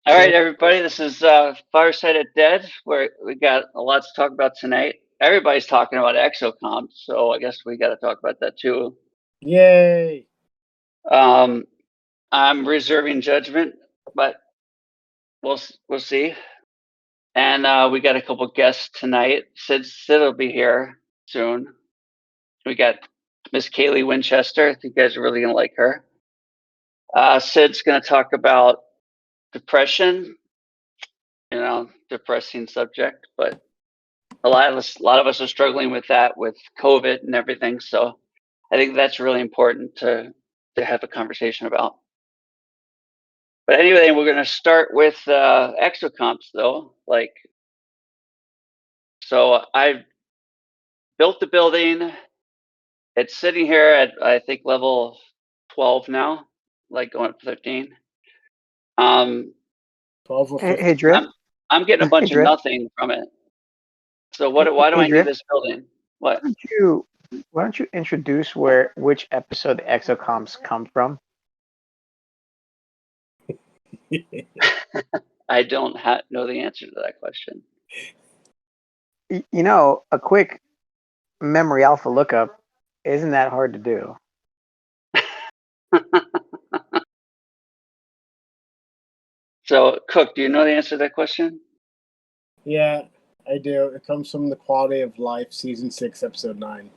All right, everybody. This is Fireside at Dead, where we got a lot to talk about tonight. Everybody's talking about Exocomps, so I guess we got to talk about that too. Yay! I'm reserving judgment, but we'll see. And we got a couple guests tonight. Sid will be here soon. We got Miss Kaylee Winchester. I think you guys are really gonna like her. Sid's gonna talk about depression. Depressing subject, but a lot of us are struggling with that with COVID and everything. So I think that's really important to have a conversation about. But anyway, we're going to start with Exocomps though. So I built the building. It's sitting here at I think level 12 now, like going up to 13. 12 or 15. Hey, Drift. I'm getting a bunch of nothing from it. So why do I need this building? What? Why don't you introduce which episode the Exocomps come from? I don't know the answer to that question. A quick memory alpha lookup isn't that hard to do. So, Cook, do you know the answer to that question? Yeah, I do. It comes from the Quality of Life, Season 6, Episode 9.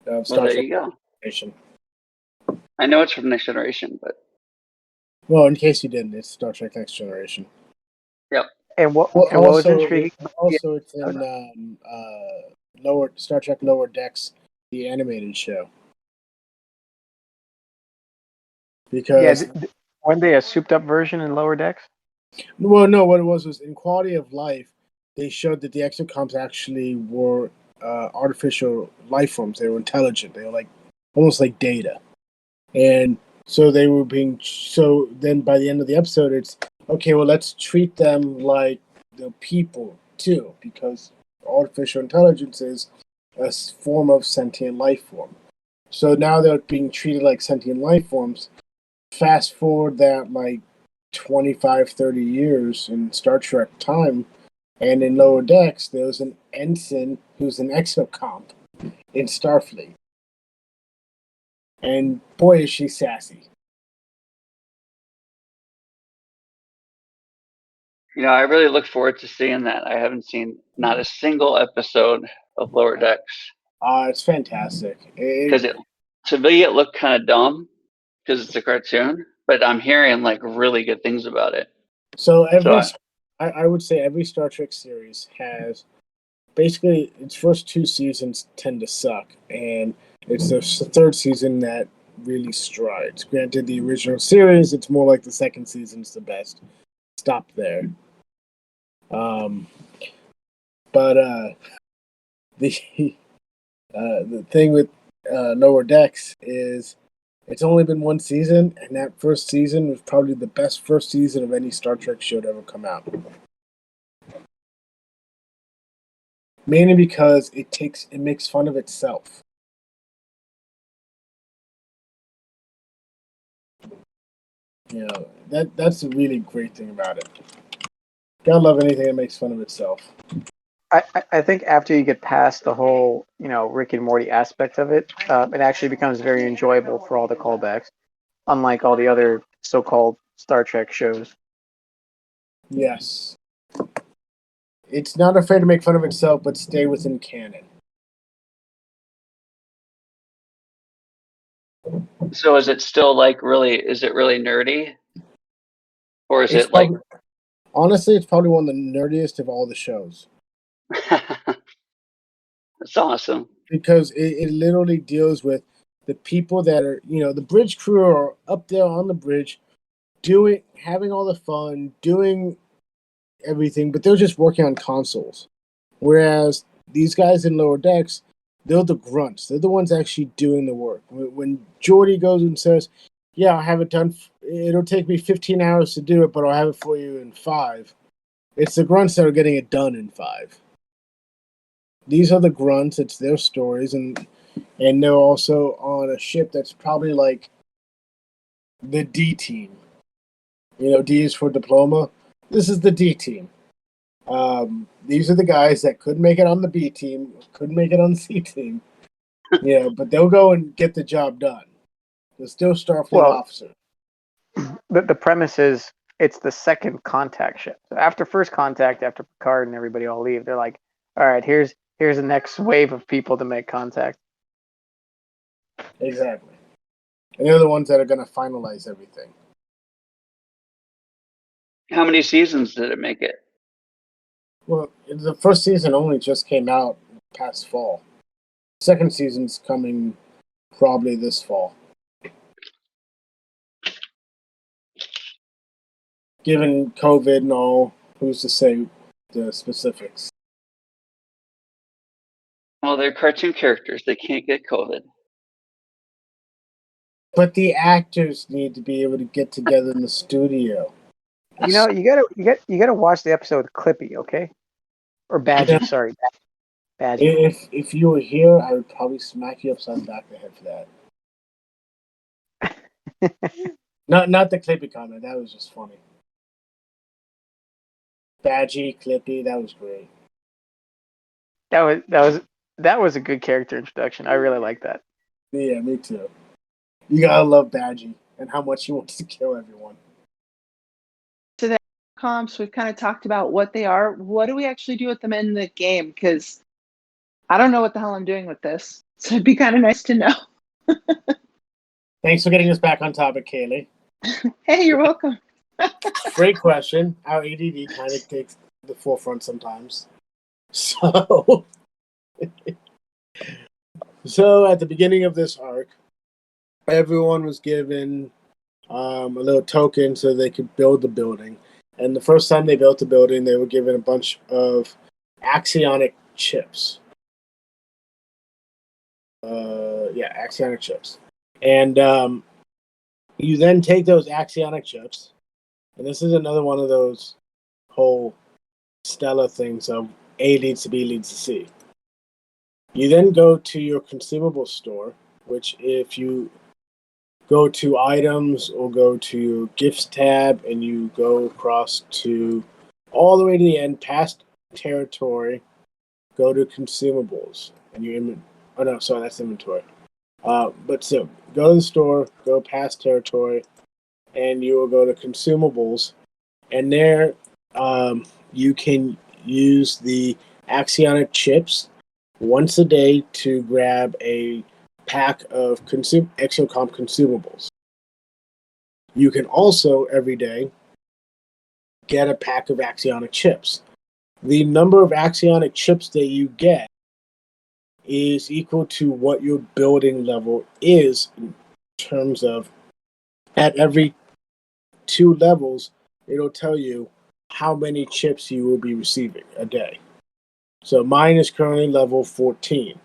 Well, there you go. I know it's from Next Generation, but... Well, in case you didn't, it's Star Trek Next Generation. Yep. And what was intriguing? Also, it's in Star Trek Lower Decks, the animated show. Because... Yeah, weren't they a souped-up version in Lower Decks? Well, no, what it was in Quality of Life, they showed that the Exocomps actually were artificial life forms. They were intelligent. They were almost like Data. And so they were so then by the end of the episode, it's, okay, well, let's treat them like the people too, because artificial intelligence is a form of sentient life form. So now they're being treated like sentient life forms. Fast forward that 25, 30 years in Star Trek time, and in Lower Decks, there was an ensign who's an exocomp in Starfleet. And boy, is she sassy. I really look forward to seeing that. I haven't seen not a single episode of Lower Decks. It's fantastic. Because to me, it looked kind of dumb because it's a cartoon, but I'm hearing really good things about it. So I would say every Star Trek series has basically its first two seasons tend to suck, and it's the third season that really strides. Granted, the original series, it's more like the second season's the best. Stop there. But the thing with Lower Decks is it's only been one season, and that first season was probably the best first season of any Star Trek show to ever come out. Mainly because it makes fun of itself. That's a really great thing about it. Gotta love anything that makes fun of itself. I think after you get past the whole, Rick and Morty aspect of it, it actually becomes very enjoyable for all the callbacks, unlike all the other so-called Star Trek shows. Yes. It's not afraid to make fun of itself, but stay within canon. So is it still is it really nerdy? Or is it honestly, it's probably one of the nerdiest of all the shows. That's awesome. Because it literally deals with the people that are, the bridge crew are up there on the bridge having all the fun, doing everything, but they're just working on consoles. Whereas these guys in Lower Decks, they're the grunts. They're the ones actually doing the work. When Geordi goes and says, yeah, I'll have it done. It'll take me 15 hours to do it, but I'll have it for you in 5. It's the grunts that are getting it done in 5. These are the grunts. It's their stories, and they're also on a ship that's probably like the D team. D is for diploma. This is the D team. These are the guys that couldn't make it on the B team, couldn't make it on the C team. But they'll go and get the job done. They're still Starfleet officers. The premise is it's the second contact ship. So after first contact, after Picard and everybody all leave, they're like, all right, here's the next wave of people to make contact. Exactly. And they're the ones that are going to finalize everything. How many seasons did it make it? Well, the first season only just came out past fall. Second season's coming probably this fall. Given COVID and all, who's to say the specifics? Well, they're cartoon characters. They can't get COVID. But the actors need to be able to get together in the studio. You gotta watch the episode with Clippy, okay? Or Badgie, sorry, Badgie. If you were here, I would probably smack you upside the back of the head for that. Not the Clippy comment. That was just funny. Badgie, Clippy, that was great. That was a good character introduction. I really like that. Yeah, me too. You gotta love Badgie and how much he wants to kill everyone. So the comps, we've kind of talked about what they are. What do we actually do with them in the game? Because I don't know what the hell I'm doing with this. So it'd be kind of nice to know. Thanks for getting us back on topic, Kaylee. Hey, you're welcome. Great question. Our ADD kind of takes the forefront sometimes. So at the beginning of this arc, everyone was given a little token so they could build the building. And the first time they built the building, they were given a bunch of axionic chips. Axionic chips. And you then take those axionic chips, and this is another one of those whole Stella things of A leads to B leads to C. You then go to your consumable store, which if you go to items or go to your gifts tab and you go across to all the way to the end past territory, go to consumables and that's inventory. But so go to the store, go past territory, and you will go to consumables, and there you can use the axionic chips once a day to grab a pack of Exocomp consumables. You can also every day get a pack of axionic chips. The number of axionic chips that you get is equal to what your building level is in terms of at every 2 levels, it'll tell you how many chips you will be receiving a day. So mine is currently level 14.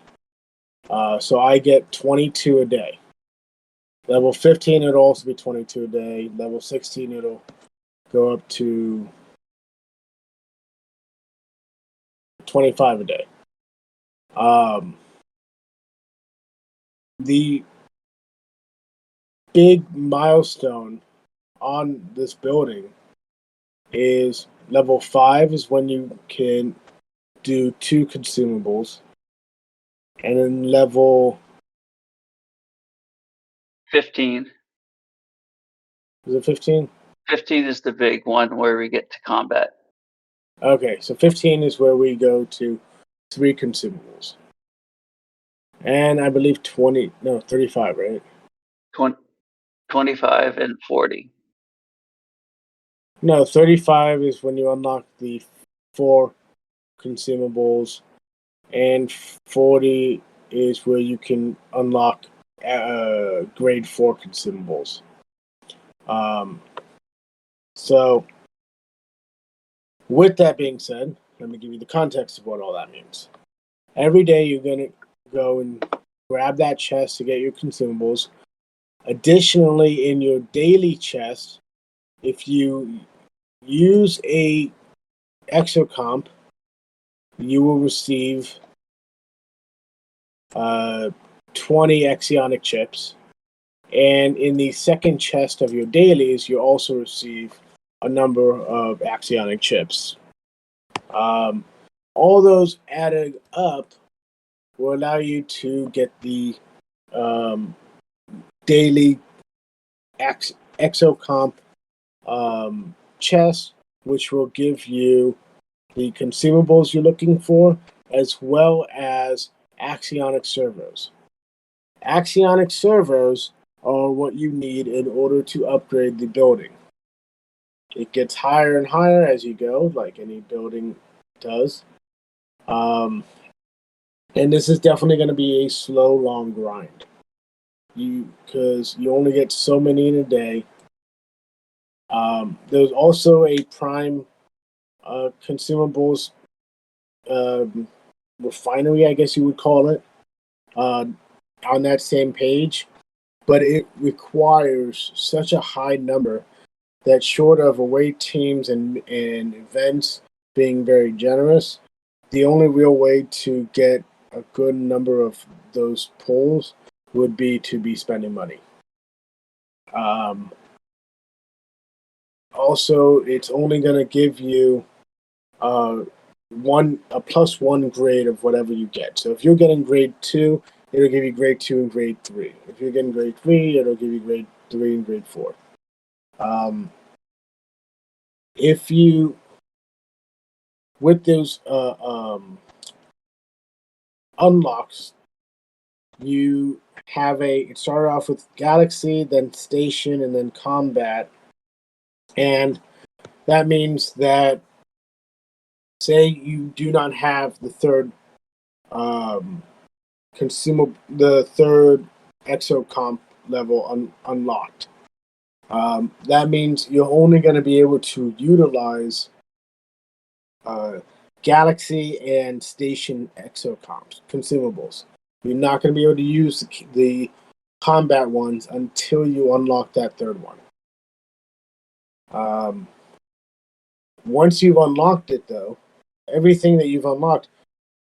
So I get 22 a day. Level 15, it'll also be 22 a day. Level 16, it'll go up to 25 a day. The big milestone on this building is level 5 is when you can do 2 consumables, and then level 15. Is it 15? 15 is the big one where we get to combat. Okay, so 15 is where we go to 3 consumables. And I believe 35, right? 25 and 40. No, 35 is when you unlock the 4 consumables, and 40 is where you can unlock grade 4 consumables. So, with that being said, let me give you the context of what all that means. Every day you're going to go and grab that chest to get your consumables. Additionally, in your daily chest, if you use a Exocomp, you will receive 20 axionic chips. And in the second chest of your dailies, you also receive a number of axionic chips. All those added up will allow you to get the daily Exocomp chest, which will give you the consumables you're looking for, as well as axionic servos. Axionic servos are what you need in order to upgrade the building. It gets higher and higher as you go, like any building does. And this is definitely going to be a slow, long grind. Because you only get so many in a day. There's also a prime consumables refinery, I guess you would call it, on that same page, but it requires such a high number that, short of away teams and events being very generous, the only real way to get a good number of those pulls would be to be spending money. Also, it's only going to give you a +1 grade of whatever you get. So if you're getting grade 2, it'll give you grade 2 and grade 3. If you're getting grade 3, it'll give you grade 3 and grade 4. If you, with those unlocks, you have it started off with Galaxy, then Station, and then Combat. And that means that, say you do not have the third the third Exocomp level unlocked. That means you're only going to be able to utilize Galaxy and Station Exocomps consumables. You're not going to be able to use the combat ones until you unlock that third one. Once you've unlocked it, though, everything that you've unlocked,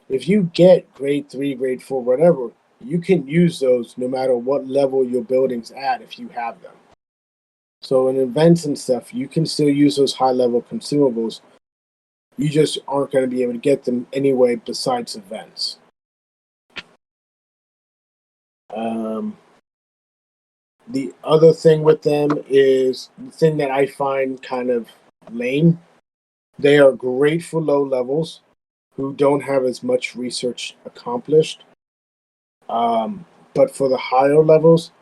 if you get grade 3, grade 4, whatever, you can use those no matter what level your building's at if you have them. So in events and stuff, you can still use those high-level consumables. You just aren't going to be able to get them anyway besides events. The other thing with them is the thing that I find kind of lame. They are great for low levels who don't have as much research accomplished. But for the higher levels,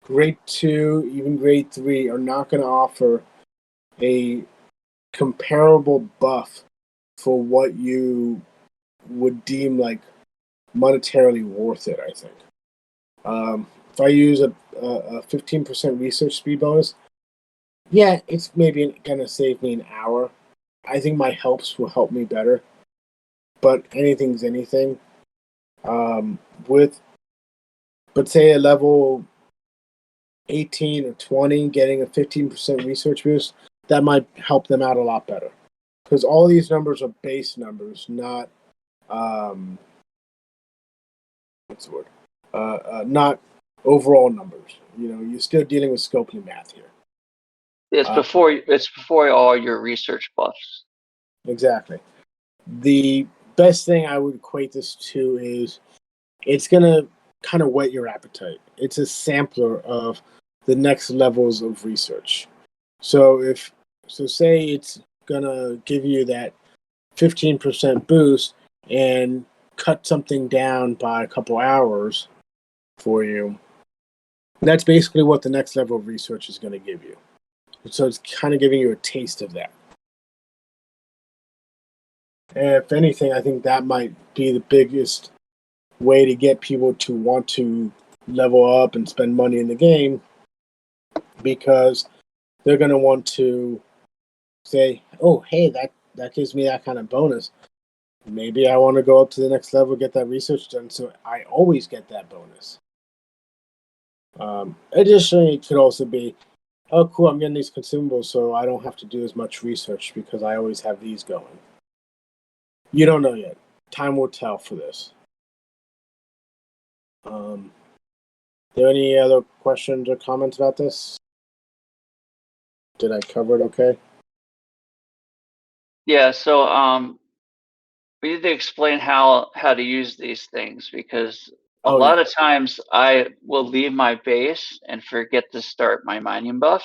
grade 2, even grade 3 are not going to offer a comparable buff for what you would deem like monetarily worth it, I think. If I use a 15% research speed bonus, yeah, it's maybe going to save me an hour. I think my helps will help me better. But anything's anything. But say a level 18 or 20 getting a 15% research boost, that might help them out a lot better. Because all these numbers are base numbers, not what's the word? Not overall numbers. You know, you're still dealing with Scopely math here. It's before all your research buffs. Exactly. The best thing I would equate this to is it's gonna kind of whet your appetite. It's a sampler of the next levels of research. So say it's gonna give you that 15% boost and cut something down by a couple hours for you. That's basically what the next level of research is going to give you. So it's kind of giving you a taste of that. And if anything, I think that might be the biggest way to get people to want to level up and spend money in the game, because they're going to want to say, oh, hey, that gives me that kind of bonus. Maybe I want to go up to the next level, get that research done, so I always get that bonus. Additionally, it could also be, oh, cool, I'm getting these consumables, so I don't have to do as much research because I always have these going. You don't know yet. Time will tell for this. there any other questions or comments about this? Did I cover it okay? Yeah, so we need to explain how to use these things, because a Oh, lot of times I will leave my base and forget to start my mining buff.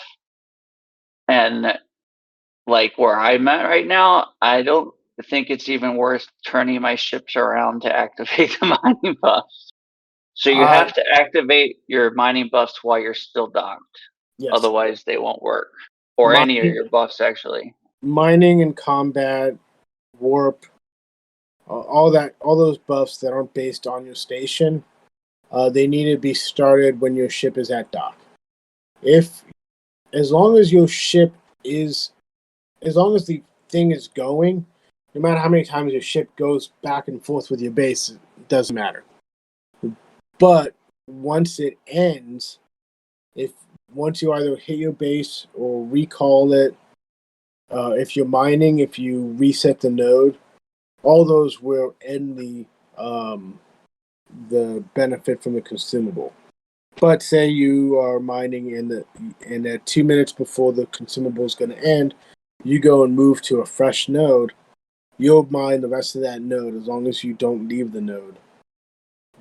And like where I'm at right now, I don't think it's even worth turning my ships around to activate the mining buffs. So you yeah. have to activate your mining buffs while you're still docked. Yes. Otherwise they won't work. Or any of Mining- your buffs, actually. Mining and combat, warp, all those buffs that aren't based on your station, they need to be started when your ship is at dock. As long as your ship is, as long as the thing is going, no matter how many times your ship goes back and forth with your base, it doesn't matter. But once it ends, once you either hit your base or recall it, if you're mining, if you reset the node, all those will end the benefit from the consumable. But say you are mining and at 2 minutes before the consumable is going to end, you go and move to a fresh node. You'll mine the rest of that node as long as you don't leave the node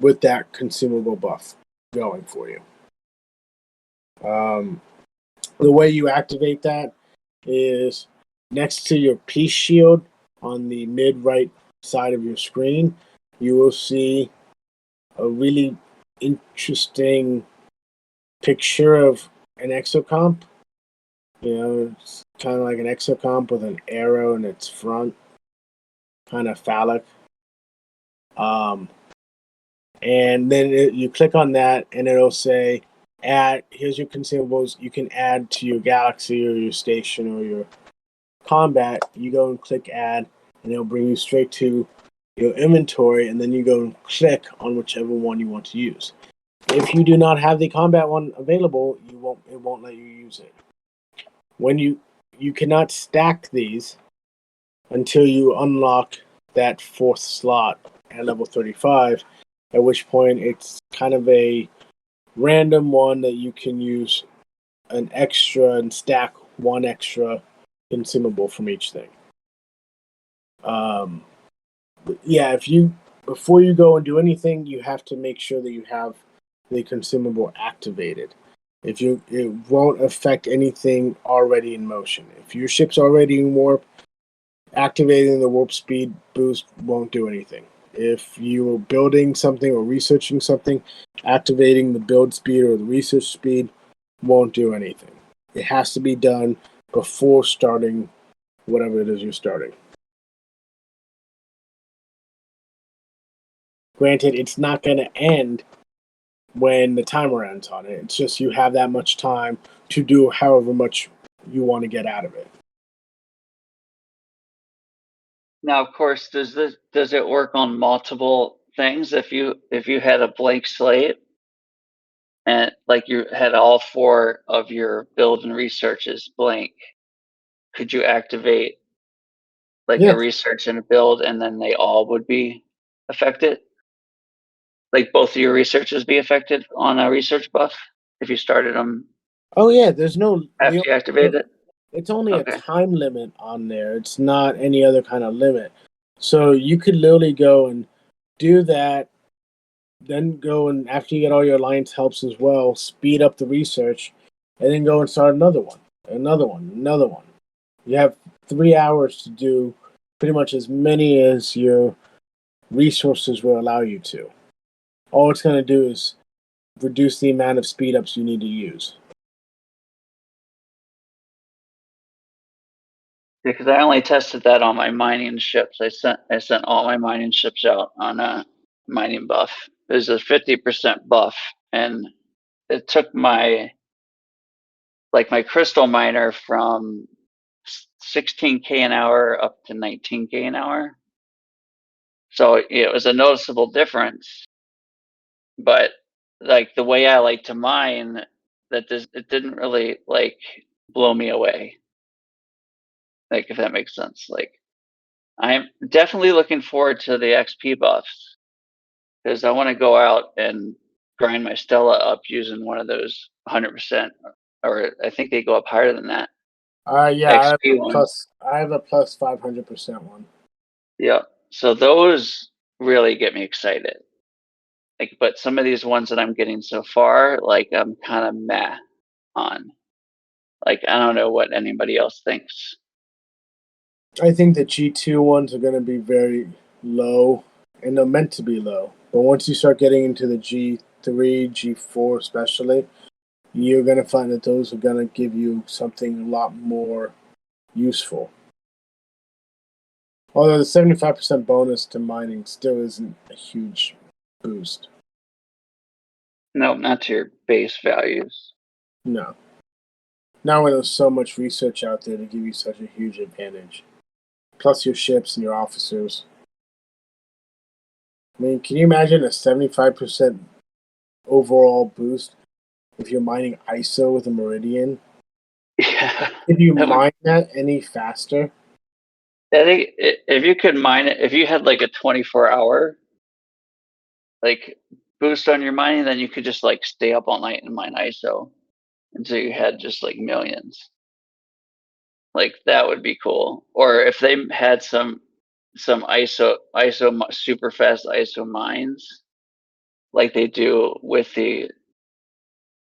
with that consumable buff going for you. The way you activate that is next to your peace shield on the mid right side of your screen. You will see a really interesting picture of an exocomp. You know, it's kind of like an exocomp with an arrow in its front, kind of phallic. And then you click on that, and it'll say, "Add. Here's your consumables. You can add to your galaxy or your station or your combat." You go and click add, and it'll bring you straight to your inventory, and then you go and click on whichever one you want to use. If you do not have the combat one available, it won't let you use it. When you cannot stack these until you unlock that 4th slot at level 35, at which point it's kind of a random one that you can use an extra and stack one extra consumable from each thing. Yeah, before you go and do anything, you have to make sure that you have the consumable activated. It won't affect anything already in motion. If your ship's already in warp, activating the warp speed boost won't do anything. If you're building something or researching something, activating the build speed or the research speed won't do anything. It has to be done before starting whatever it is you're starting. Granted, it's not going to end when the timer ends on it. It's just you have that much time to do however much you want to get out of it. Now, of course, does it work on multiple things? If you had a blank slate and like you had all 4 of your build and researches blank, could you activate like a research and a build, and then they all would be affected? Like both of your researches be affected on a research buff if you started them Oh yeah, there's no after you activated it? It's only Okay. a time limit on there. It's not any other kind of limit. So you could literally go and do that, then go and after you get all your alliance helps as well, speed up the research, and then go and start another one, another one, another one. You have 3 hours to do pretty much as many as your resources will allow you to. All it's going to do is reduce the amount of speed ups you need to use. Because I only tested that on my mining ships. I sent all my mining ships out on a mining buff. It was a 50% buff, and it took my crystal miner from 16k an hour up to 19k an hour. So it was a noticeable difference. But like the way I like to mine, it didn't really like blow me away. Like, if that makes sense. Like, I'm definitely looking forward to the XP buffs because I want to go out and grind my Stella up using one of those 100%, or I think they go up higher than that. Yeah, XP ones. I have a plus 500% one. Yeah. So those really get me excited. Like, but some of these ones that I'm getting so far, like I'm kind of meh on. Like, I don't know what anybody else thinks. I think the G2 ones are going to be very low, and they're meant to be low. But once you start getting into the G3, G4 especially, you're going to find that those are going to give you something a lot more useful. Although the 75% bonus to mining still isn't a huge boost. No, not to your base values. No. Not when there's so much research out there to give you such a huge advantage. Plus your ships and your officers. I mean, can you imagine a 75% overall boost if you're mining ISO with a Meridian? Yeah. If you mine that any faster? I think if you could mine it, if you had like a 24-hour like boost on your mining, then you could just like stay up all night and mine ISO until you had just like millions. Like that would be cool. Or if they had some ISO super fast ISO mines, like they do with the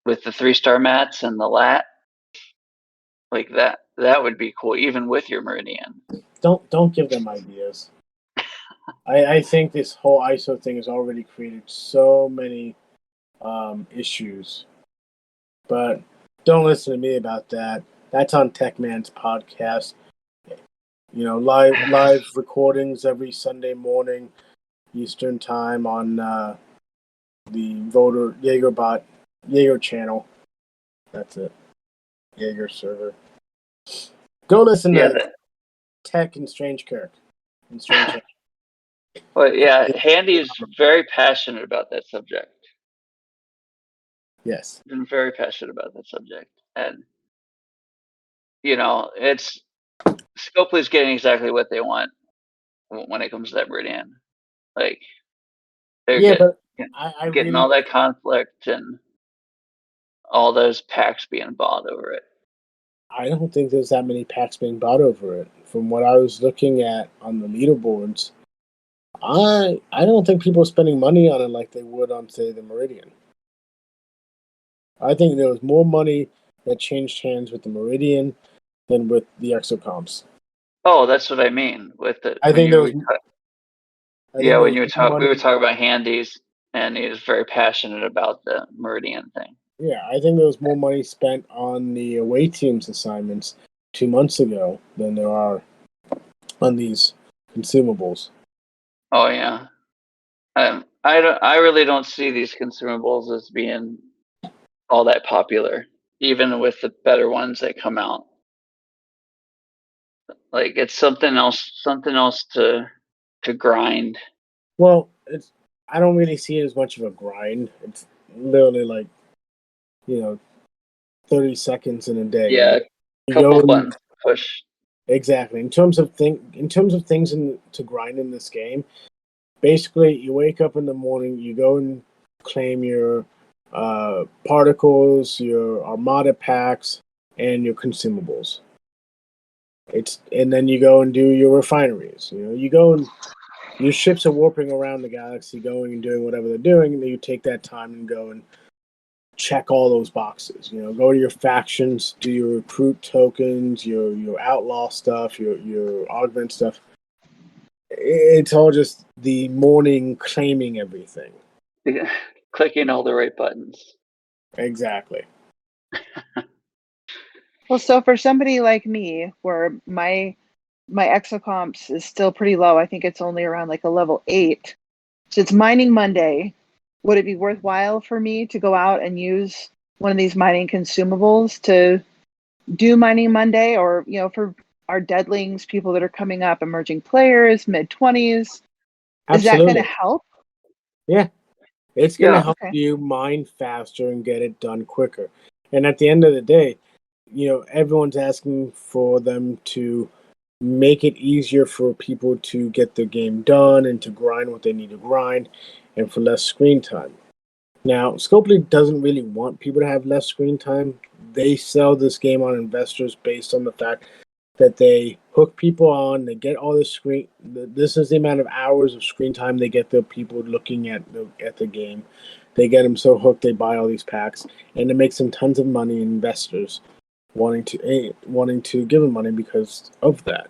3-star mats and the lat, like that would be cool, even with your Meridian. Don't give them ideas. I think this whole ISO thing has already created so many issues. But don't listen to me about that. That's on Techman's podcast. You know, live recordings every Sunday morning, Eastern time on the Voter Jaeger channel. That's it. Jaeger server. Go listen to Tech and Strange Kirk. But yeah, Handy is very passionate about that subject. Yes. Been very passionate about that subject. And you know, it's Scopely's getting exactly what they want when it comes to that Meridian. Like they're I getting really, all that conflict and all those packs being bought over it. I don't think there's that many packs being bought over it. From what I was looking at on the leaderboards, I don't think people are spending money on it like they would on, say, the Meridian. I think there was more money that changed hands with the Meridian than with the Exocomps. Oh, that's what I mean with the. I think there was. We were talking about Handies, and he was very passionate about the Meridian thing. Yeah, I think there was more money spent on the away teams assignments 2 months ago than there are on these consumables. Oh yeah, I really don't see these consumables as being all that popular, even with the better ones that come out. Like it's something else to grind. Well, I don't really see it as much of a grind. It's literally like, 30 seconds in a day. Yeah, you couple buttons push. Exactly. In terms of things to grind in this game, basically you wake up in the morning, you go and claim your particles, your armada packs, and your consumables. And then you go and do your refineries. You go and your ships are warping around the galaxy, going and doing whatever they're doing, and then you take that time and go and check all those boxes. Go to your factions, do your recruit tokens, your outlaw stuff, your augment stuff. It's all just the morning claiming everything. Clicking all the right buttons. Exactly. Well, so for somebody like me, where my Exocomps is still pretty low, I think it's only around like a level 8. So it's mining Monday. Would it be worthwhile for me to go out and use one of these mining consumables to do mining Monday, or for our deadlings, people that are coming up, emerging players, mid-20s? Is that going to help? Yeah. It's going to help you mine faster and get it done quicker. And at the end of the day, everyone's asking for them to make it easier for people to get the game done and to grind what they need to grind and for less screen time. Now, Scopely doesn't really want people to have less screen time. They sell this game on investors based on the fact that they hook people on, they get all the screen. This is the amount of hours of screen time they get the people looking at the game. They get them so hooked they buy all these packs, and it makes them tons of money. Investors wanting to give them money because of that.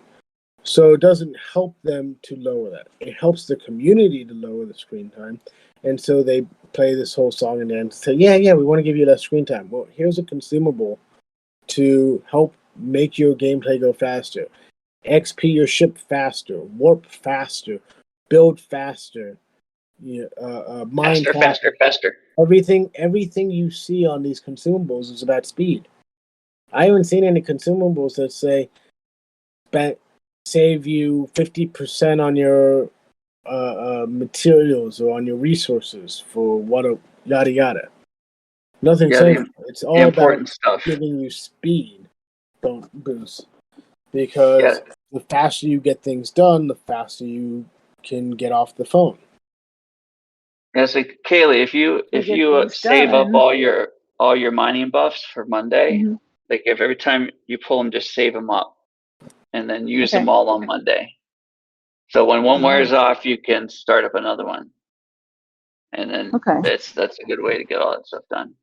So it doesn't help them to lower that. It helps the community to lower the screen time, and so they play this whole song and dance. Say, yeah, we want to give you less screen time. Well, here's a consumable to help make your gameplay go faster, XP your ship faster, warp faster, build faster, mine Faster. Everything you see on these consumables is about speed. I haven't seen any consumables that say save you 50% on your materials or on your resources for what a yada yada. Nothing says it's all important about stuff. giving you speed, don't boost. Because the faster you get things done, the faster you can get off the phone. Yeah, so Kaylee, if you save up all your mining buffs for Monday, like if every time you pull them, just save them up, and then use them all on Monday. So when one wears off, you can start up another one, and then that's a good way to get all that stuff done.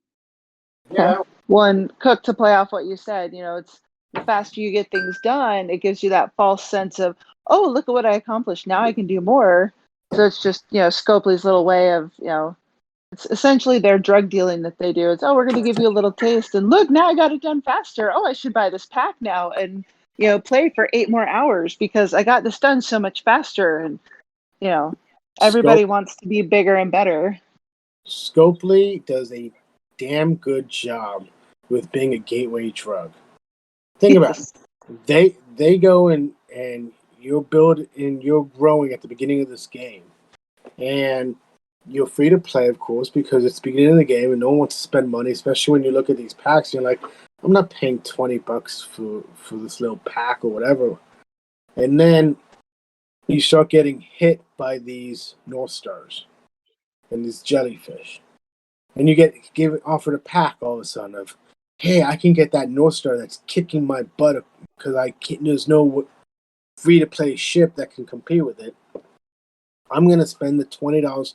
Yeah. One Cook, to play off what you said, it's the faster you get things done, it gives you that false sense of, oh, look at what I accomplished. Now I can do more. So it's just, Scopely's little way of, it's essentially their drug dealing that they do. It's, oh, we're going to give you a little taste, and look, now I got it done faster. Oh, I should buy this pack now and, play for 8 more hours because I got this done so much faster. And, everybody wants to be bigger and better. Scopely does a damn good job with being a gateway drug. Think about it. They go and you're building and you're growing at the beginning of this game. And you're free to play, of course, because it's the beginning of the game and no one wants to spend money, especially when you look at these packs. You're like, I'm not paying $20 for this little pack or whatever. And then you start getting hit by these North Stars and these jellyfish. And you get offered a pack all of a sudden of, hey, I can get that North Star that's kicking my butt because there's no free-to-play ship that can compete with it. I'm going to spend the $20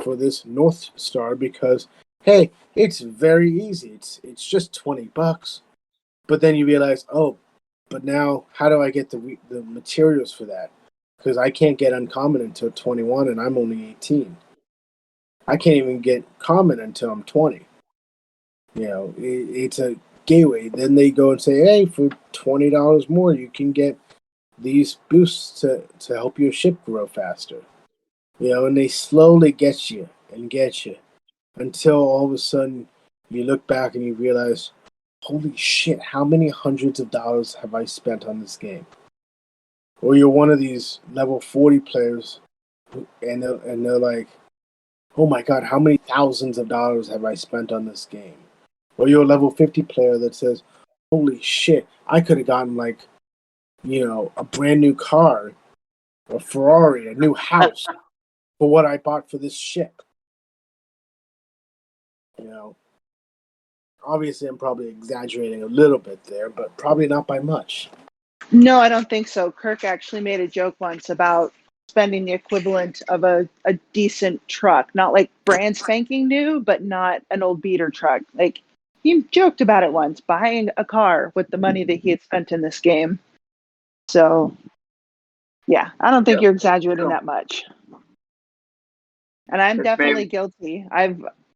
for this North Star because, hey, it's very easy. It's just $20. But then you realize, oh, but now how do I get the materials for that? Because I can't get uncommon until 21 and I'm only 18. I can't even get common until I'm 20. It's a gateway. Then they go and say, hey, for $20 more, you can get these boosts to help your ship grow faster. And they slowly get you until all of a sudden you look back and you realize, holy shit, how many hundreds of dollars have I spent on this game? Or you're one of these level 40 players and they're like, oh my god, how many thousands of dollars have I spent on this game? Or you're a level 50 player that says, holy shit, I could have gotten a brand new car, a Ferrari, a new house for what I bought for this ship. Obviously I'm probably exaggerating a little bit there, but probably not by much. No, I don't think so. Kirk actually made a joke once about spending the equivalent of a decent truck, not like brand spanking new, but not an old beater truck. Like, he joked about it once, buying a car with the money that he had spent in this game. So, yeah, I don't think you're exaggerating that much. And I'm definitely guilty.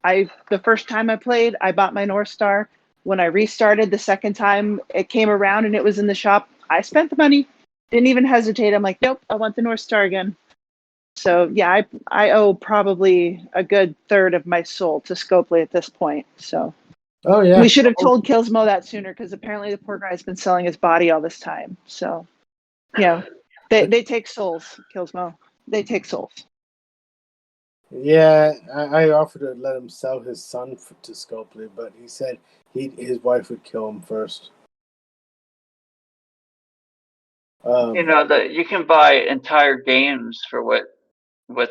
The first time I played, I bought my North Star. When I restarted the second time it came around and it was in the shop, I spent the money. Didn't even hesitate. I'm like, nope, I want the North Star again. So yeah, I owe probably a good third of my soul to Scopely at this point. So oh yeah, we should have told Killsmo that sooner because apparently the poor guy's been selling his body all this time. So yeah, they take souls, Killsmo. They take souls. Yeah, I offered to let him sell his son to Scopely, but he said his wife would kill him first. You can buy entire games for what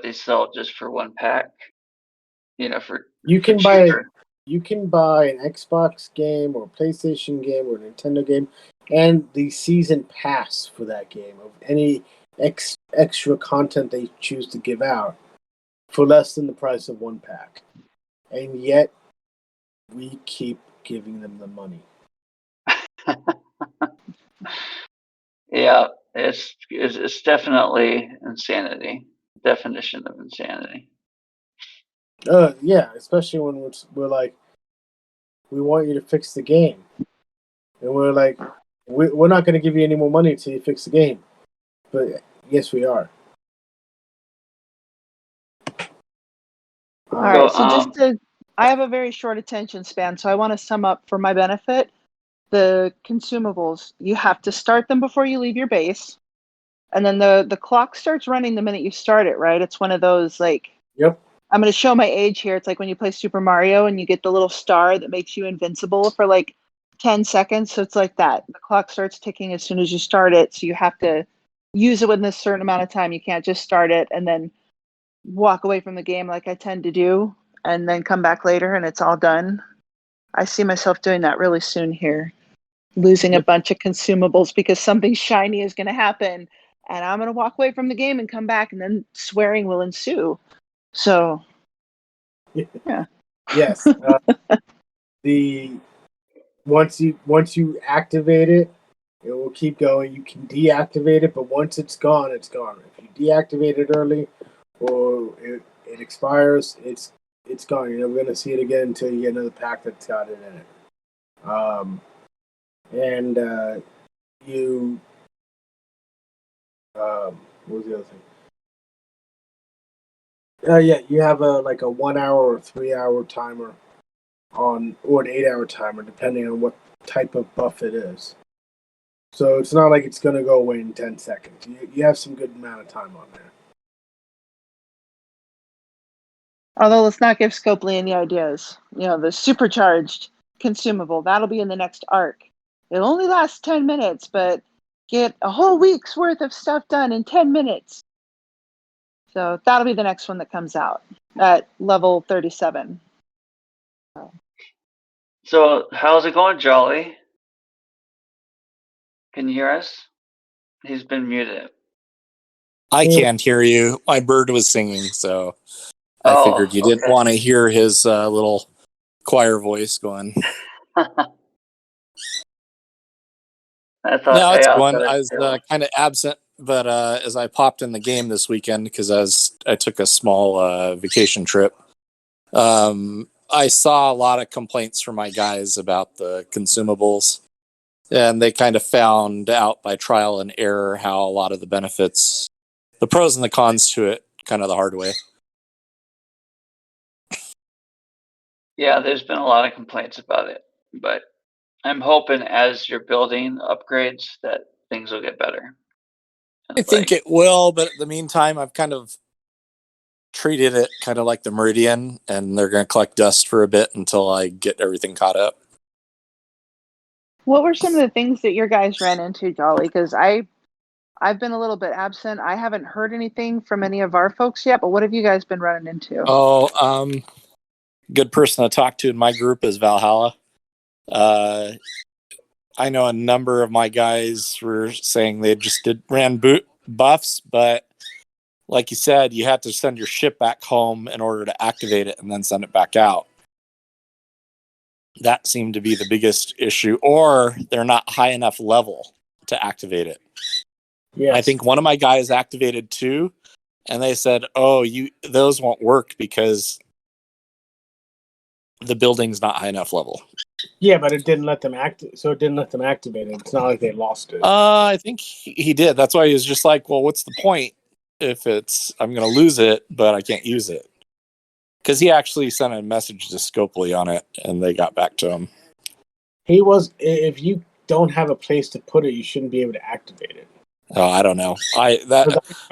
they sell just for one pack. for You can for cheaper. you can buy an Xbox game or a PlayStation game or a Nintendo game and the season pass for that game of any extra content they choose to give out for less than the price of one pack. And yet we keep giving them the money. Yeah, it's definitely insanity. Definition of insanity. Yeah, especially when we're like, we want you to fix the game. And we're like, we're not going to give you any more money until you fix the game. But yes, we are. All right, So, so I have a very short attention span, so I want to sum up for my benefit. The consumables, you have to start them before you leave your base. And then the clock starts running the minute you start it, right? It's one of those like, Yep. I'm going to show my age here. It's like when you play Super Mario and you get the little star that makes you invincible for like 10 seconds. So it's like that. The clock starts ticking as soon as you start it. So you have to use it within a certain amount of time. You can't just start it and then walk away from the game like I tend to do and then come back later and it's all done. I see myself doing that really soon here, losing a bunch of consumables because something shiny is going to happen and I'm going to walk away from the game and come back and then swearing will ensue. So, yeah. Yes. The once you activate it, it will keep going. You can deactivate it, but once it's gone, it's gone. If you deactivate it early or it expires, it's gone. You're never going to see it again until you get another pack that's got it in it. And you what was the other thing? Yeah, you have a 1 hour or 3 hour timer on, or an 8 hour timer, depending on what type of buff it is. So it's not like it's going to go away in 10 seconds. You have some good amount of time on there. Although let's not give Scopely any ideas. The supercharged consumable, that'll be in the next arc. It'll only last 10 minutes, but get a whole week's worth of stuff done in 10 minutes. So that'll be the next one that comes out at level 37. So how's it going, Jolly? Can you hear us? He's been muted. I can't hear you. My bird was singing, so I Oh, figured you didn't want to hear his little choir voice going. I thought, No, it's yeah, going. but I was kind of absent, but as I popped in the game this weekend because I took a small vacation trip, I saw a lot of complaints from my guys about the consumables, and they kind of found out by trial and error how a lot of the benefits, the pros and the cons to it, kind of the hard way. yeah, there's been a lot of complaints about it, but I'm hoping as you're building upgrades that things will get better. I think it will, but in the meantime, I've kind of treated it kind of like the Meridian, and they're going to collect dust for a bit until I get everything caught up. What were some of the things that your guys ran into, Jolly? Because I've been a little bit absent. I haven't heard anything from any of our folks yet, but what have you guys been running into? Oh, good person to talk to in my group is Valhalla. I know a number of my guys were saying they just ran buffs, but like you said, you had to send your ship back home in order to activate it and then send it back out. That seemed to be the biggest issue, or they're not high enough level to activate it. Yes. I think one of my guys activated 2, and they said, "Oh, those won't work because the building's not high enough level." Yeah, but it didn't let them activate it. It's not like they lost it. I think he did. That's why he was just like, "Well, what's the point if I'm going to lose it, but I can't use it?" Because he actually sent a message to Scopely on it, and they got back to him. If you don't have a place to put it, you shouldn't be able to activate it. Oh, I don't know.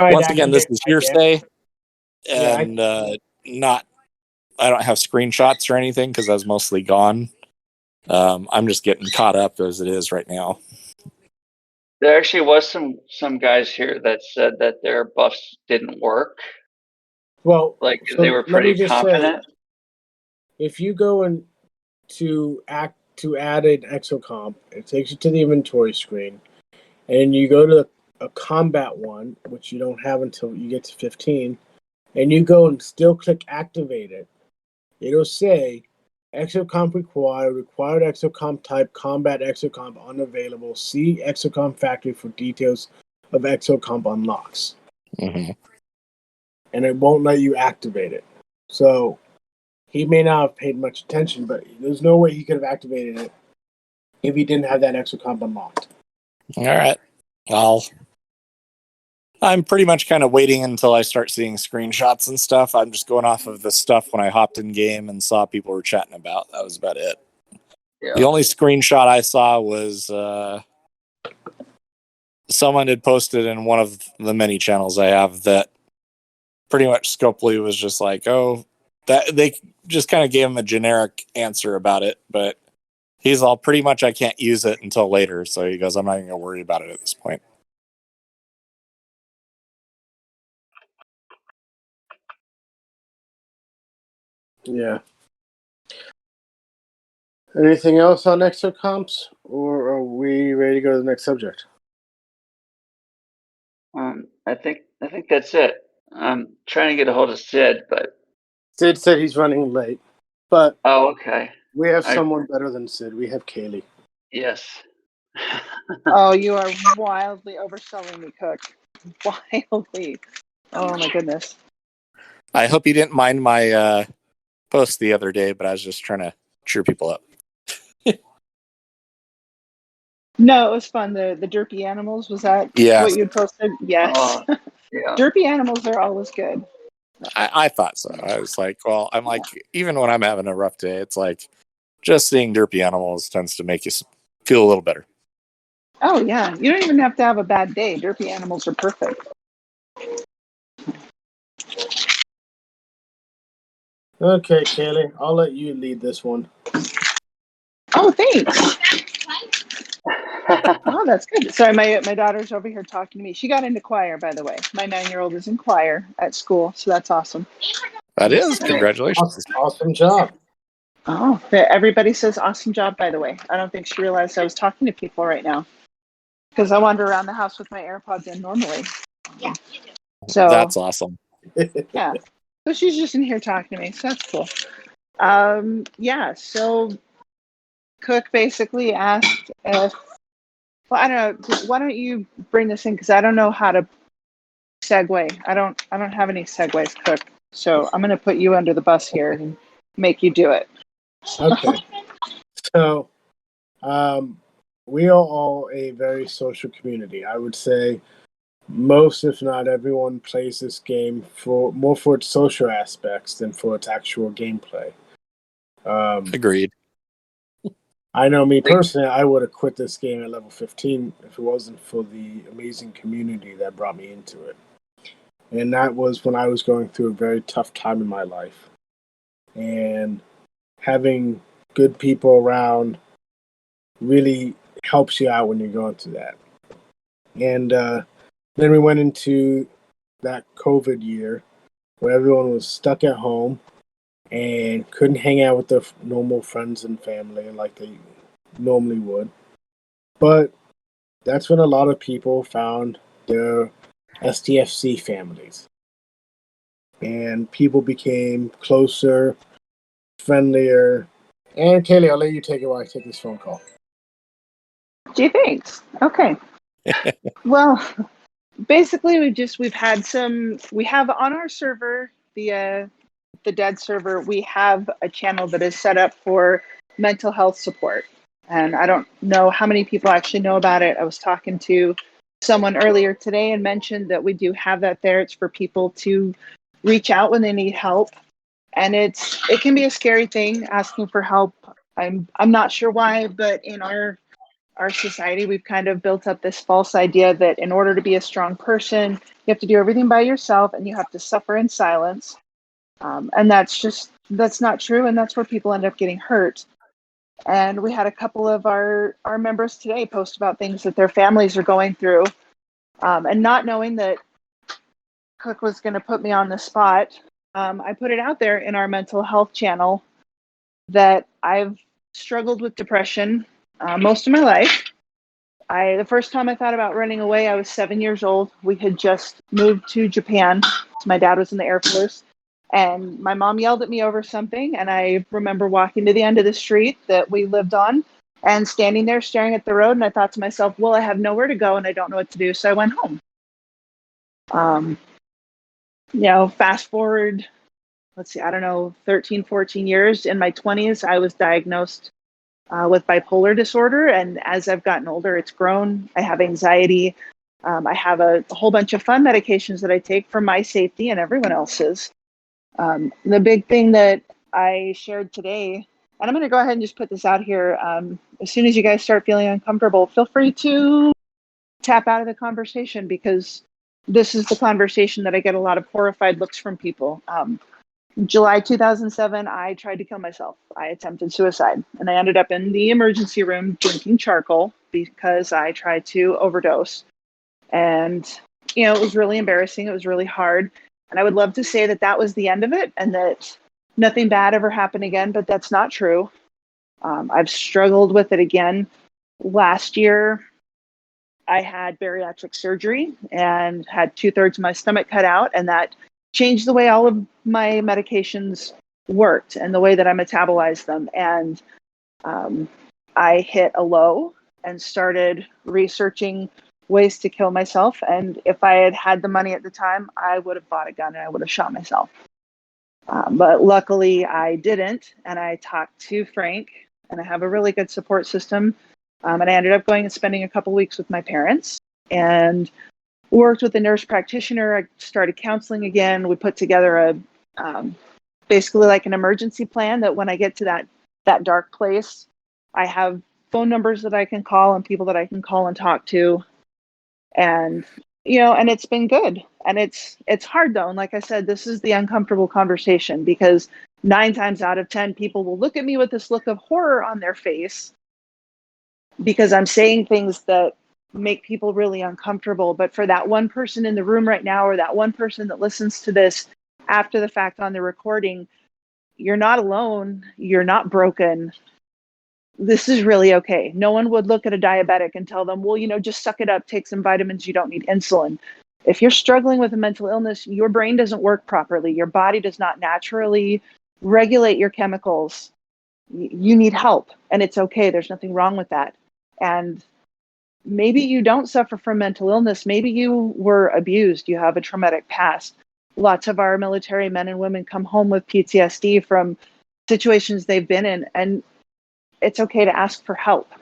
Once again, this is hearsay, and I don't have screenshots or anything because I was mostly gone. I'm just getting caught up as it is right now. There actually was some guys here that said that their buffs didn't work. Well, they were pretty confident. if you go in to add an exocomp, it takes you to the inventory screen, and you go to a combat one, which you don't have until you get to 15, and you go and still click activate it. It'll say exocomp required exocomp type, combat exocomp unavailable. See exocomp factory for details of exocomp unlocks. Mm-hmm. And it won't let you activate it. So he may not have paid much attention, but there's no way he could have activated it if he didn't have that exocomp unlocked. All right. Well, I'm pretty much kind of waiting until I start seeing screenshots and stuff. I'm just going off of the stuff when I hopped in game and saw people were chatting about. That was about it. Yeah. The only screenshot I saw was someone had posted in one of the many channels I have that pretty much Scopely was just like, oh, that they just kind of gave him a generic answer about it, but he's all pretty much I can't use it until later. So he goes, I'm not even gonna worry about it at this point. Yeah. Anything else on exocomps, or are we ready to go to the next subject? I think that's it. I'm trying to get a hold of Sid, but Sid said he's running late, but okay. we have someone better than Sid. We have Kaylee. Yes. Oh, you are wildly overselling me, Cook. Wildly. Oh my goodness. I hope you didn't mind my post the other day, but I was just trying to cheer people up. No, it was fun. The derpy animals, was that Yeah. what you posted? Yes. Yeah. Derpy animals are always good. I thought so. I was like, well, I'm like, even when I'm having a rough day, it's like just seeing derpy animals tends to make you feel a little better. Oh yeah, you don't even have to have a bad day. Derpy animals are perfect. Okay, Kaylee, I'll let you lead this one. Oh, thanks. Oh, that's good. Sorry, my daughter's over here talking to me. She got into choir, by the way. My 9-year-old is in choir at school, so that's awesome. That is, congratulations. Awesome job. Oh, everybody says awesome job, by the way. I don't think she realized I was talking to people right now because I wander around the house with my AirPods in normally. So That's awesome. yeah. So she's just in here talking to me, so that's cool. Yeah, so Cook basically asked if, well, I don't know, why don't you bring this in, because I don't know how to segue. I don't have any segues, Cook. So I'm gonna put you under the bus here and make you do it. Okay. So, we are all a very social community. I would say most, if not everyone, plays this game for its social aspects than for its actual gameplay. Agreed. I know me personally, I would have quit this game at level 15 if it wasn't for the amazing community that brought me into it. And that was when I was going through a very tough time in my life. And having good people around really helps you out when you're going through that. And then we went into that COVID year where everyone was stuck at home and couldn't hang out with their normal friends and family like they normally would. But that's when a lot of people found their STFC families. And people became closer, friendlier. And Kaylee, I'll let you take it while I take this phone call. Gee, thanks. Okay. Well, basically we have on our server, the dead server, we have a channel that is set up for mental health support. And I don't know how many people actually know about it. I was talking to someone earlier today and mentioned that we do have that there. It's for people to reach out when they need help. And it can be a scary thing asking for help. I'm not sure why, but in our society, we've kind of built up this false idea that in order to be a strong person, you have to do everything by yourself and you have to suffer in silence. And that's not true. And that's where people end up getting hurt. And we had a couple of our members today post about things that their families are going through. And not knowing that Cook was going to put me on the spot, I put it out there in our mental health channel that I've struggled with depression most of my life. The first time I thought about running away, I was 7 years old. We had just moved to Japan. So my dad was in the Air Force. And my mom yelled at me over something. And I remember walking to the end of the street that we lived on and standing there staring at the road. And I thought to myself, well, I have nowhere to go and I don't know what to do. So I went home. Fast forward, let's see, I don't know, 13, 14 years. In my 20s, I was diagnosed with bipolar disorder. And as I've gotten older, it's grown. I have anxiety. I have a whole bunch of fun medications that I take for my safety and everyone else's. The big thing that I shared today, and I'm going to go ahead and just put this out here. As soon as you guys start feeling uncomfortable, feel free to tap out of the conversation, because this is the conversation that I get a lot of horrified looks from people. July 2007, I tried to kill myself. I attempted suicide, and I ended up in the emergency room drinking charcoal because I tried to overdose. And, it was really embarrassing. It was really hard. And I would love to say that that was the end of it and that nothing bad ever happened again, but that's not true. I've struggled with it again. Last year, I had bariatric surgery and had 2/3 of my stomach cut out, and that changed the way all of my medications worked and the way that I metabolized them. And I hit a low and started researching ways to kill myself. And if I had had the money at the time, I would have bought a gun and I would have shot myself. But luckily I didn't. And I talked to Frank, and I have a really good support system. And I ended up going and spending a couple weeks with my parents and worked with a nurse practitioner. I started counseling again. We put together a basically like an emergency plan that when I get to that dark place, I have phone numbers that I can call and people that I can call and talk to. And, and it's been good. And it's hard though. And like I said, this is the uncomfortable conversation, because 9 times out of 10 people will look at me with this look of horror on their face because I'm saying things that make people really uncomfortable. But for that one person in the room right now, or that one person that listens to this after the fact on the recording, you're not alone. You're not broken. This is really okay. No one would look at a diabetic and tell them, well, just suck it up, take some vitamins, you don't need insulin. If you're struggling with a mental illness, your brain doesn't work properly. Your body does not naturally regulate your chemicals. You need help, and it's okay. There's nothing wrong with that. And maybe you don't suffer from mental illness. Maybe you were abused. You have a traumatic past. Lots of our military men and women come home with PTSD from situations they've been in, and it's okay to ask for help.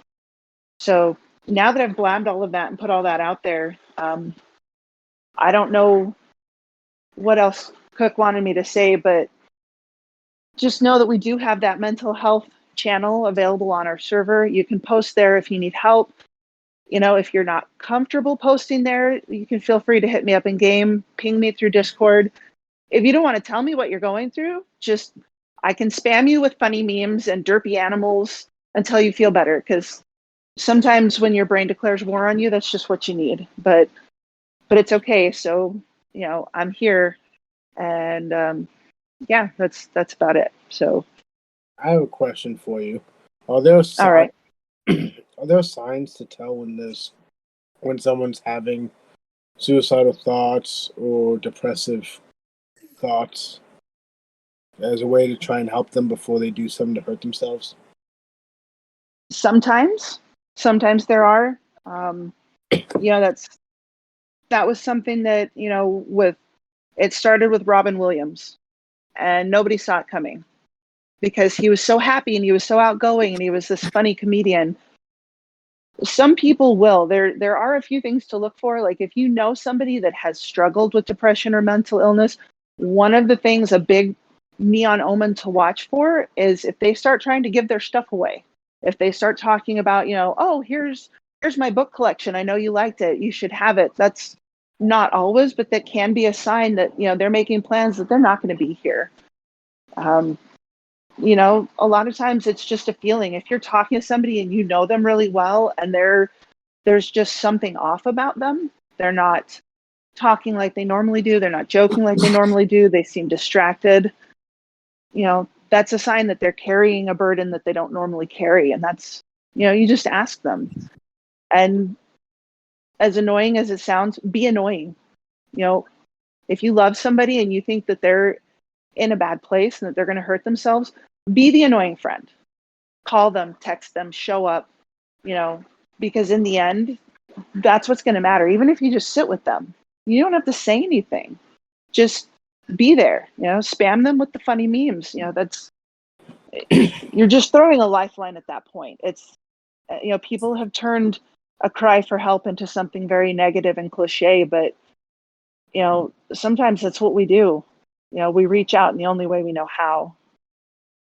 So now that I've blabbed all of that and put all that out there, I don't know what else Cook wanted me to say, but just know that we do have that mental health channel available on our server. You can post there if you need help. If you're not comfortable posting there, you can feel free to hit me up in game, ping me through Discord. If you don't want to tell me what you're going through, I can spam you with funny memes and derpy animals until you feel better, because sometimes when your brain declares war on you, that's just what you need. But it's okay. So, I'm here, and yeah, that's about it. So I have a question for you. Are there all right. Are there signs to tell when someone's having suicidal thoughts or depressive thoughts, as a way to try and help them before they do something to hurt themselves? Sometimes there are. That was something that, it started with Robin Williams, and nobody saw it coming because he was so happy and he was so outgoing and he was this funny comedian. Some people will. There are a few things to look for. Like if you know somebody that has struggled with depression or mental illness, one of the things, a big neon omen to watch for, is if they start trying to give their stuff away. If they start talking about, oh, here's my book collection. I know you liked it. You should have it. That's not always, but that can be a sign that, they're making plans that they're not going to be here. A lot of times it's just a feeling. If you're talking to somebody and you know them really well and there's just something off about them, they're not talking like they normally do, they're not joking like they normally do, they seem distracted, that's a sign that they're carrying a burden that they don't normally carry. And that's, you just ask them. And as annoying as it sounds, be annoying. If you love somebody and you think that they're in a bad place and that they're going to hurt themselves, be the annoying friend. Call them, text them, show up, because in the end, that's what's going to matter. Even if you just sit with them, you don't have to say anything. Just be there, spam them with the funny memes. You're just throwing a lifeline at that point. It's, people have turned a cry for help into something very negative and cliche, but sometimes that's what we do. We reach out in the only way we know how.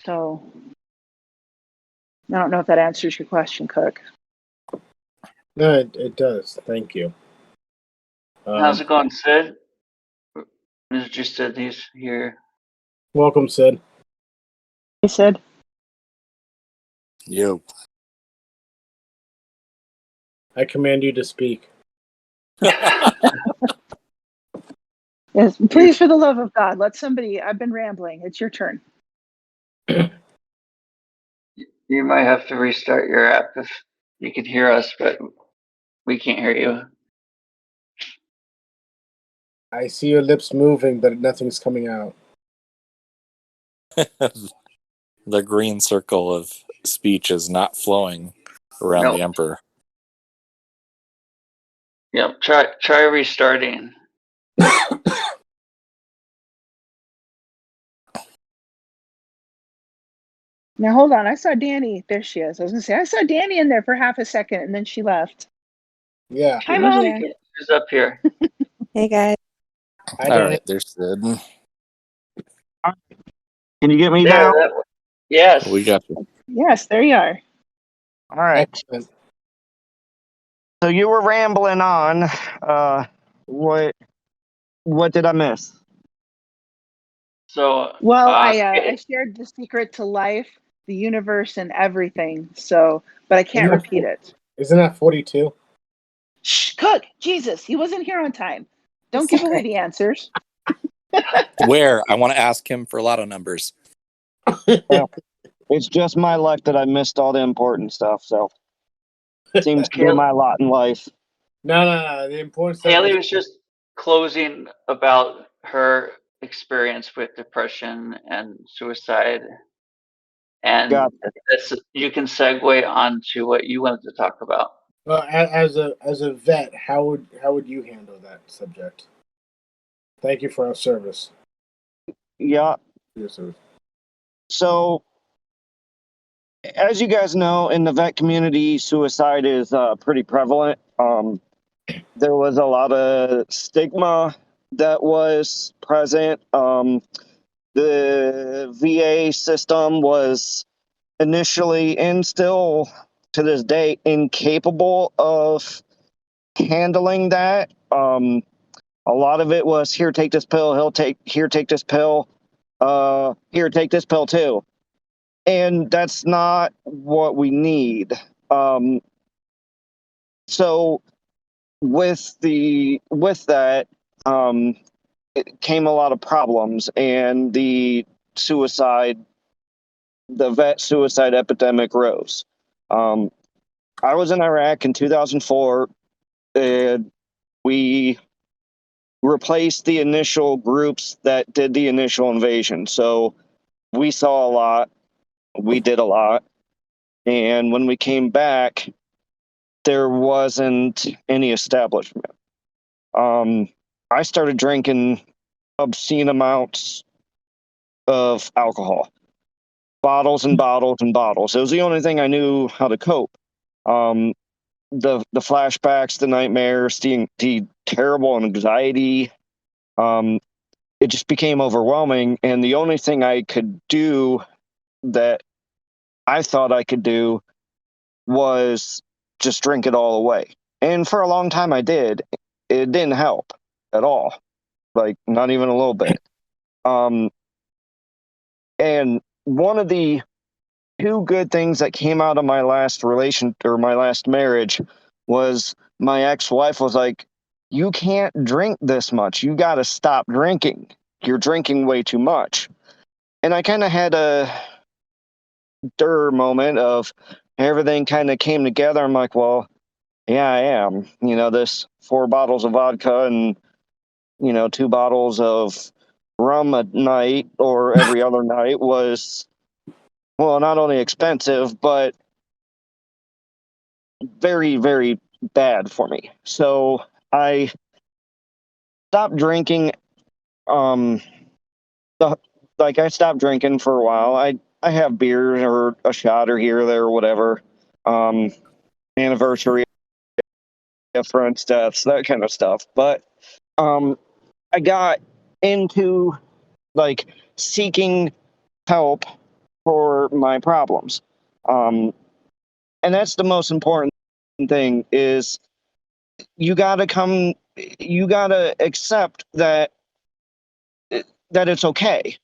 So I don't know if that answers your question, Cook. No, it does. Thank you. How's it going, Sid? Mr. Sid, he's here. Welcome, Sid. Hey, Sid. Yo. I command you to speak. Yes, please, for the love of God, let somebody. I've been rambling. It's your turn. You might have to restart your app if you can hear us, but we can't hear you. I see your lips moving, but nothing's coming out. The green circle of speech is not flowing around Nope. the emperor. Yep. Try restarting. Now, hold on. I saw Danny. There she is. I was going to say, I saw Danny in there for half a second, and then she left. Yeah. Hi, Mom. Who's up here? Hey guys. All right, there's Sid. Can you get me There, now? yes. We got you. Yes, there you are. All right. Excellent. So you were rambling on. What did I miss? So, Well, I shared the secret to life, the universe, and everything. So, but I can't repeat it. Isn't that 42? Shh, Cook. Jesus, he wasn't here on time. Don't give away the answers. Where? I want to ask him for a lot of numbers. It's just my luck that I missed all the important stuff. So it seems to be my lot in life. No. The important stuff. Kaylee was just closing about her experience with depression and suicide, and you can segue on to what you wanted to talk about. Well, as a vet, how would you handle that subject? Thank you for our service. Yeah. Your service. So, as you guys know, in the vet community, suicide is pretty prevalent. There was a lot of stigma that was present. The VA system was initially and still to this day incapable of handling that. A lot of it was here, take this pill. Take this pill. Here, take this pill too. And that's not what we need. So with that, it came a lot of problems, and the vet suicide epidemic rose. I was in Iraq in 2004, and we replaced the initial groups that did the initial invasion. So we saw a lot, we did a lot, and when we came back, there wasn't any establishment. I started drinking obscene amounts of alcohol, bottles and bottles and bottles. It was the only thing I knew how to cope. The flashbacks, the nightmares, the terrible anxiety, it just became overwhelming. And the only thing I could do that I thought I could do was just drink it all away. And for a long time I did. It didn't help at all. Like, not even a little bit. And one of the two good things that came out of my last my last marriage was my ex-wife was like, you can't drink this much. You got to stop drinking. You're drinking way too much. And I kind of had a moment of everything kind of came together. I'm like, well, yeah, I am. This 4 bottles of vodka and 2 bottles of rum a night or every other night was, well, not only expensive but very, very bad for me. So I stopped drinking. Um, the, like I stopped drinking for a while. I have beer or a shot or here or there or whatever. Anniversary of friends' deaths, that kind of stuff. But I got into like seeking help for my problems. Um, and that's the most important thing is you you gotta accept that it's okay,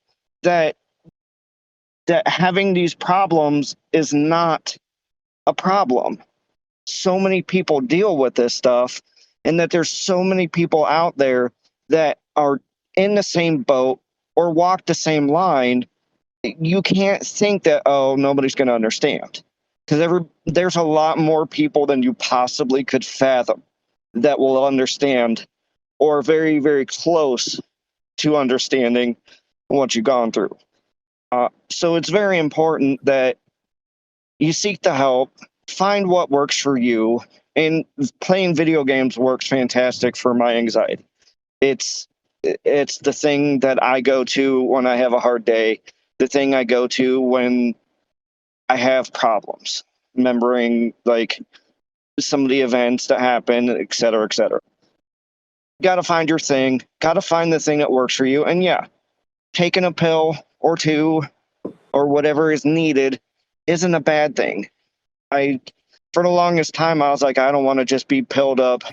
that having these problems is not a problem. So many people deal with this stuff, and that there's so many people out there that are in the same boat or walk the same line. You can't think that, oh, nobody's going to understand, because there's a lot more people than you possibly could fathom that will understand or very, very close to understanding what you've gone through. So it's very important that you seek the help, find what works for you, and playing video games works fantastic for my anxiety. It's the thing that I go to when I have a hard day, the thing I go to when I have problems, remembering like some of the events that happen, et cetera, et cetera. Got to find your thing, got to find the thing that works for you. And yeah, taking a pill or two or whatever is needed isn't a bad thing. For the longest time, I was like, I don't want to just be pilled up.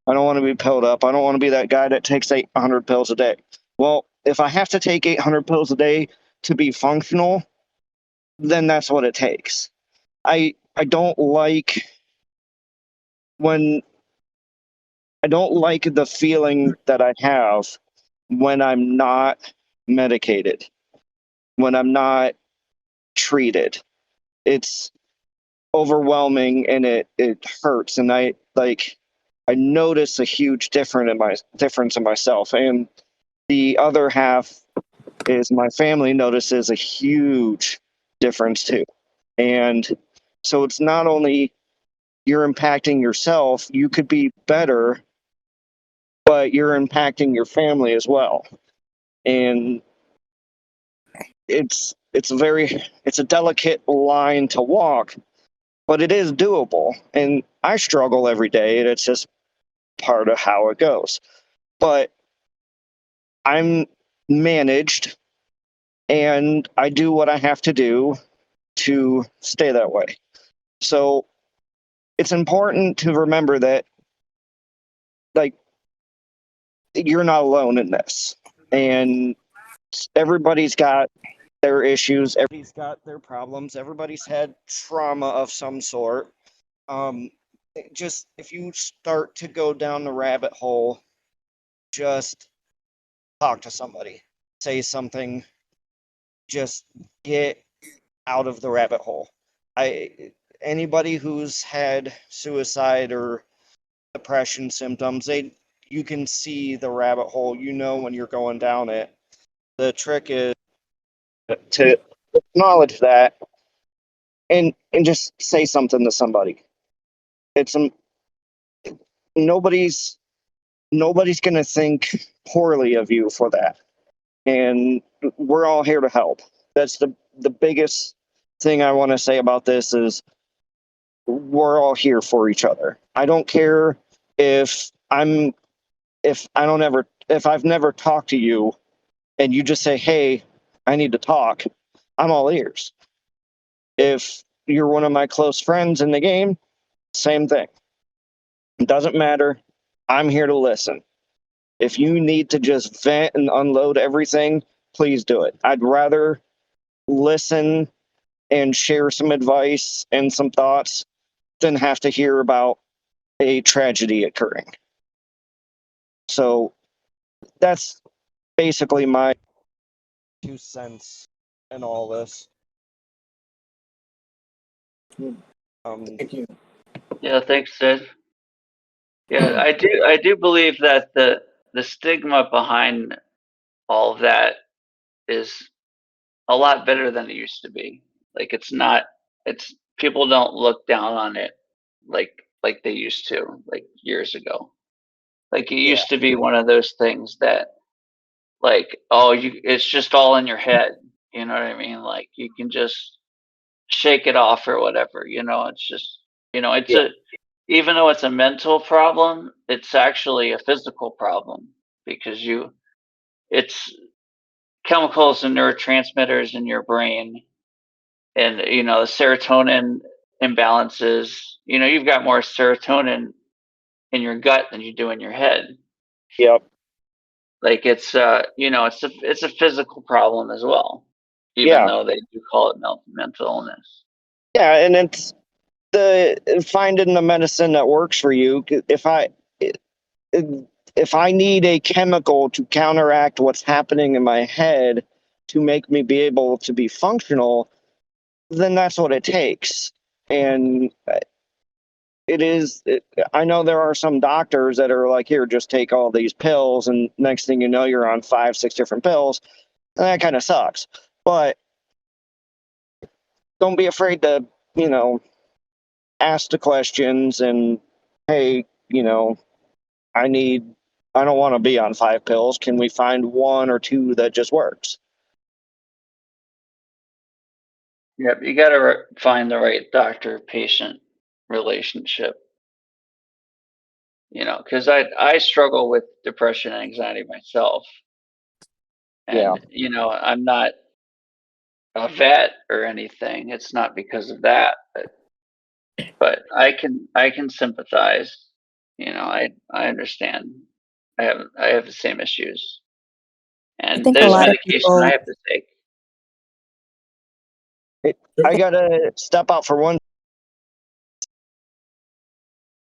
I don't want to be pilled up. I don't want to be that guy that takes 800 pills a day. Well, if I have to take 800 pills a day to be functional, then that's what it takes. I don't like when I don't like the feeling that I have when I'm not medicated, when I'm not treated. It's overwhelming and it hurts, and I notice a huge difference in myself, and the other half is my family notices a huge difference too. And so it's not only you're impacting yourself, you could be better, but you're impacting your family as well. And it's a delicate line to walk, but it is doable. And I struggle every day, and it's just part of how it goes. But I'm managed, and I do what I have to do to stay that way. So it's important to remember that, like, you're not alone in this. And everybody's got their issues, everybody's got their problems, everybody's had trauma of some sort. Just if you start to go down the rabbit hole, just talk to somebody, say something, just get out of the rabbit hole. Anybody who's had suicide or depression symptoms, you can see the rabbit hole. When you're going down it. The trick is to acknowledge that and just say something to somebody. It's nobody's going to think poorly of you for that, and we're all here to help. That's the biggest thing I want to say about this is we're all here for each other. I don't care if I've never talked to you and you just say, hey, I need to talk. I'm all ears. If you're one of my close friends in the game, same thing. It doesn't matter. I'm here to listen. If you need to just vent and unload everything, please do it. I'd rather listen and share some advice and some thoughts than have to hear about a tragedy occurring. So that's basically my 2 cents and all this. Thank you. Yeah, thanks, Sid. Yeah, I do believe that the stigma behind all of that is a lot better than it used to be. Like it's not it's people don't look down on it like they used to, like years ago. Like it Yeah. used to be one of those things that like, oh, you it's just all in your head. You know what I mean? Like you can just shake it off or whatever, it's just it's Yeah. a even though it's a mental problem, it's actually a physical problem because it's chemicals and neurotransmitters in your brain and the serotonin imbalances. You've got more serotonin in your gut than you do in your head. Yep. Like it's a physical problem as well, even Yeah. though they do call it mental illness. Yeah, and it's the finding the medicine that works for you. If I need a chemical to counteract what's happening in my head to make me be able to be functional, then that's what it takes. And I know there are some doctors that are like, here, just take all these pills, and next thing you know, you're on 5, 6 different pills, and that kind of sucks. But don't be afraid to, ask the questions and, hey, I need, I don't want to be on 5 pills. Can we find 1 or 2 that just works? Yep, you got to find the right doctor-patient relationship. Because I struggle with depression and anxiety myself, Yeah. and I'm not a vet or anything. It's not because of that, but I can sympathize. I understand. I have the same issues, I and think a there's lot of medication I people, have to take. I got to step out for 1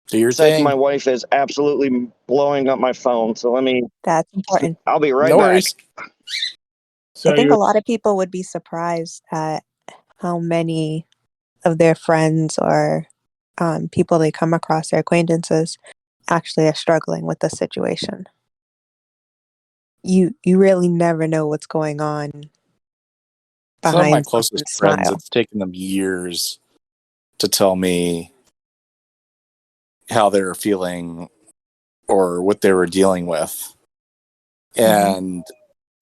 Do your sec. thing. My wife is absolutely blowing up my phone. So that's important. I'll be right No back. worries. So I think you a lot of people would be surprised at how many of their friends or people they come across, their acquaintances, actually are struggling with the situation. You really never know what's going on Some of my behind closest someone's friends, smile. it's taken them years to tell me how they were feeling or what they were dealing with. And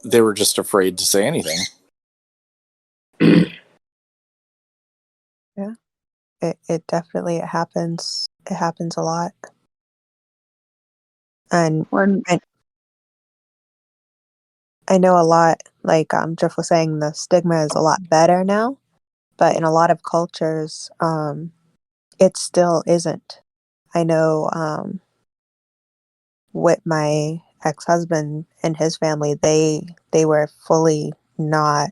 they were just afraid to say anything. Yeah, it definitely it happens. It happens a lot, and When I know a lot. Like Jeff was saying, the stigma is a lot better now, but in a lot of cultures, it still isn't. I know with my ex-husband and his family, they were fully not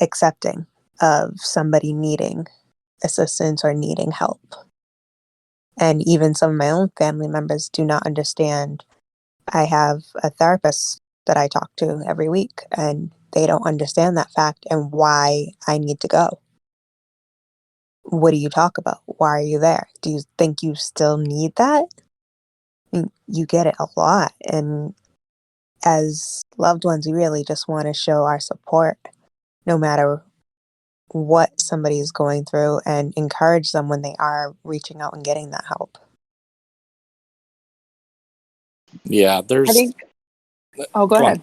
accepting of somebody needing assistance or needing help. And even some of my own family members do not understand. I have a therapist that I talk to every week, and they don't understand that fact and why I need to go. What do you talk about? Why are you there? Do you think you still need that? I mean, you get it a lot. And as loved ones, we really just want to show our support no matter what somebody is going through and encourage them when they are reaching out and getting that help. Yeah, I there's. think, oh, go Come on. ahead.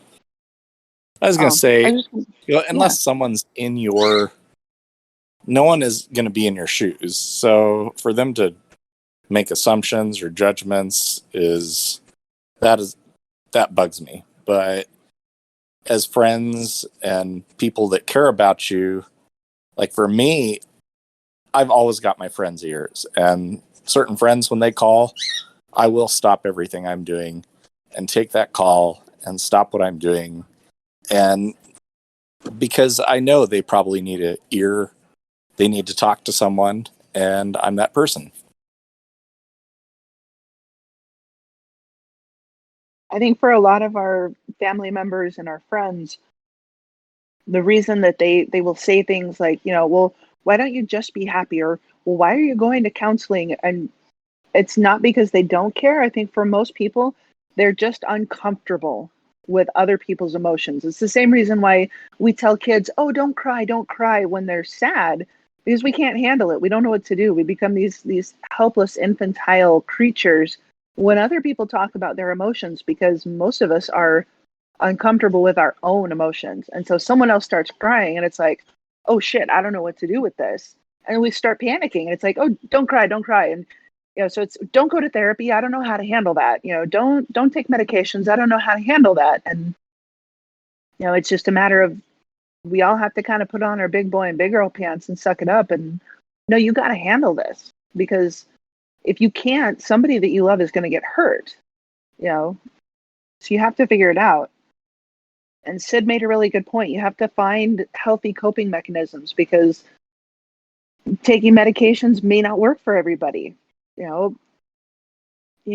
I was going to Oh, I say, just, unless someone's in your, no one is going to be in your shoes. So for them to make assumptions or judgments that bugs me. But as friends and people that care about you, like for me, I've always got my friends' ears, and certain friends, when they call, I will stop everything I'm doing and take that call and stop what I'm doing. And because I know they probably need an ear, they need to talk to someone, and I'm that person. I think for a lot of our family members and our friends, The reason that they will say things like, well, why don't you just be happy? Or, well, why are you going to counseling? And it's not because they don't care. I think for most people, they're just uncomfortable with other people's emotions. It's the same reason why we tell kids, oh, don't cry when they're sad, because we can't handle it. We don't know what to do. We become these helpless infantile creatures when other people talk about their emotions, because most of us are uncomfortable with our own emotions. And so someone else starts crying and it's like, oh shit, I don't know what to do with this. And we start panicking and it's like, oh, don't cry. And so it's, don't go to therapy. I don't know how to handle that. Don't take medications. I don't know how to handle that. And it's just a matter of, we all have to kind of put on our big boy and big girl pants and suck it up and no, you got to handle this, because if you can't, somebody that you love is going to get hurt, so you have to figure it out. And Sid made a really good point. You have to find healthy coping mechanisms, because taking medications may not work for everybody. You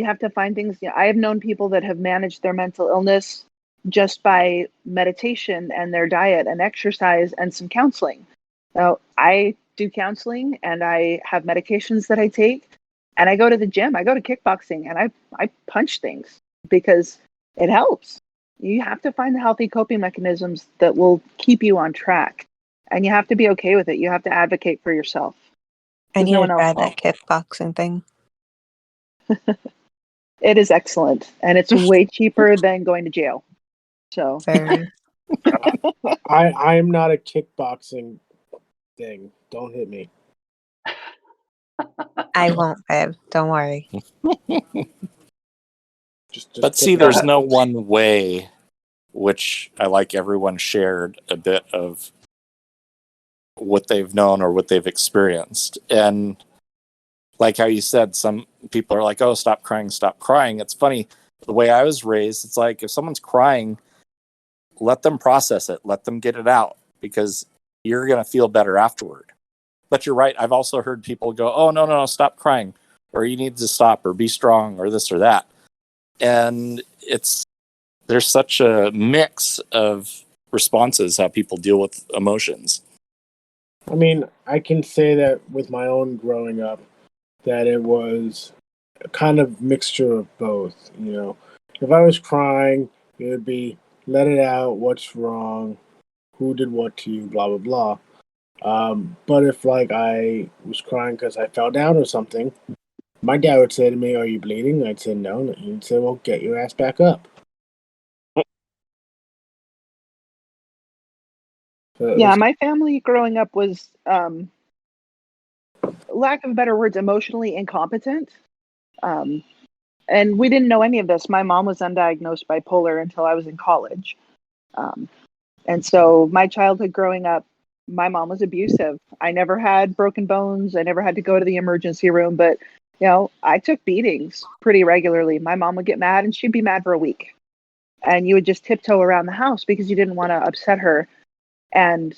have to find things. I have known people that have managed their mental illness just by meditation and their diet and exercise and some counseling. Now, I do counseling and I have medications that I take, and I go to the gym. I go to kickboxing and I punch things because it helps. You have to find the healthy coping mechanisms that will keep you on track, and you have to be okay with it. You have to advocate for yourself. I need no to one try else that kickboxing thing. It is excellent, and it's way cheaper than going to jail. So Very. I'm not a kickboxing thing. Don't hit me. I won't, babe. Don't worry. Just But see, take it there's out. no one way, which I like everyone shared a bit of what they've known or what they've experienced. And like how you said, some people are like, oh, stop crying, stop crying. It's funny, the way I was raised, it's like if someone's crying, let them process it, let them get it out, because you're going to feel better afterward. But you're right. I've also heard people go, oh, no, stop crying, or you need to stop, or be strong, or this or that. And there's such a mix of responses how people deal with emotions. I mean, I can say that with my own growing up, that it was a kind of mixture of both. If I was crying, it would be let it out, what's wrong, who did what to you, blah blah blah. But if I was crying because I fell down or something, my dad would say to me, "Are you bleeding?" I'd say no. He'd say, "Well, get your ass back up." So yeah, my family growing up was, lack of better words, emotionally incompetent. And we didn't know any of this. My mom was undiagnosed bipolar until I was in college. And so my childhood growing up, my mom was abusive. I never had broken bones. I never had to go to the emergency room, but I took beatings pretty regularly. My mom would get mad and she'd be mad for a week. And you would just tiptoe around the house because you didn't want to upset her. And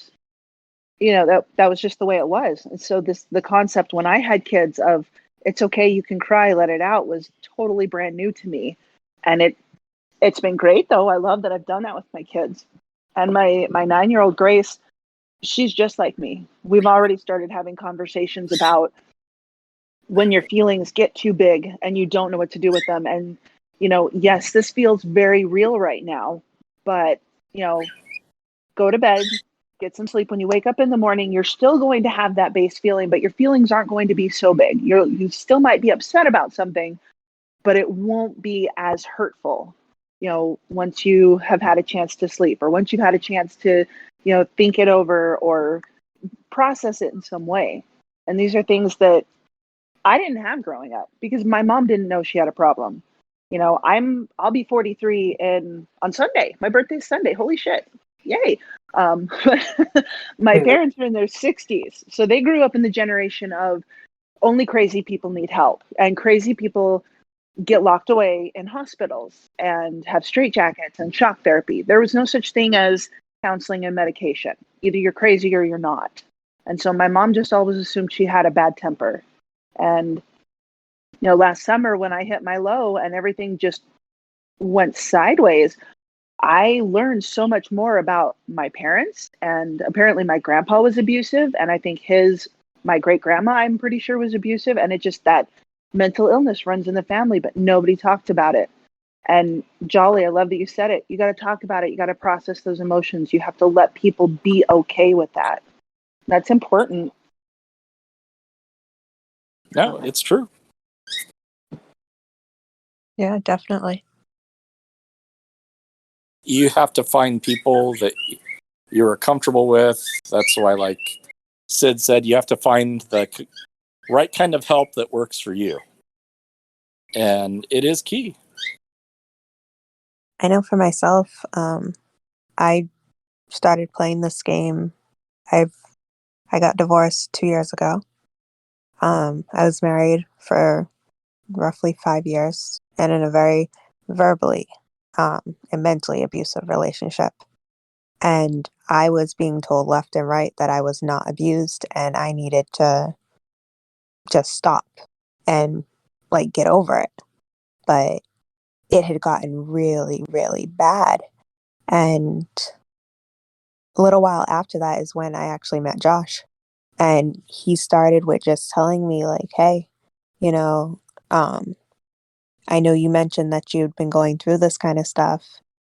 that was just the way it was. And so the concept when I had kids of it's okay, you can cry, let it out, was totally brand new to me. And it's been great though. I love that I've done that with my kids. And my 9-year-old Grace, she's just like me. We've already started having conversations about when your feelings get too big and you don't know what to do with them. And yes, this feels very real right now, but go to bed, get some sleep. When you wake up in the morning, you're still going to have that base feeling, but your feelings aren't going to be so big. You still might be upset about something, but it won't be as hurtful, once you have had a chance to sleep, or once you've had a chance to, think it over or process it in some way. And these are things that I didn't have growing up because my mom didn't know she had a problem. I'll be 43 on Sunday. My birthday's Sunday. Holy shit. Yay. My parents are in their 60s. So they grew up in the generation of only crazy people need help, and crazy people get locked away in hospitals and have straitjackets and shock therapy. There was no such thing as counseling and medication. Either you're crazy or you're not. And so my mom just always assumed she had a bad temper. And last summer when I hit my low and everything just went sideways, I learned so much more about my parents, and apparently my grandpa was abusive, and I think my great grandma, I'm pretty sure, was abusive, and it just that mental illness runs in the family, but nobody talked about it. And Jolly, I love that you said it. You got to talk about it. You got to process those emotions. You have to let people be okay with that. That's important. No, it's true. Yeah, definitely. You have to find people that you're comfortable with. That's why, like Sid said, you have to find the right kind of help that works for you. And it is key. I know for myself, I started playing this game. I got divorced 2 years ago. I was married for roughly 5 years and in a very verbally and mentally abusive relationship. And I was being told left and right that I was not abused and I needed to just stop and like get over it. But it had gotten really, really bad. And a little while after that is when I actually met Josh. And he started with just telling me, like, hey, you know, I know you mentioned that you'd been going through this kind of stuff,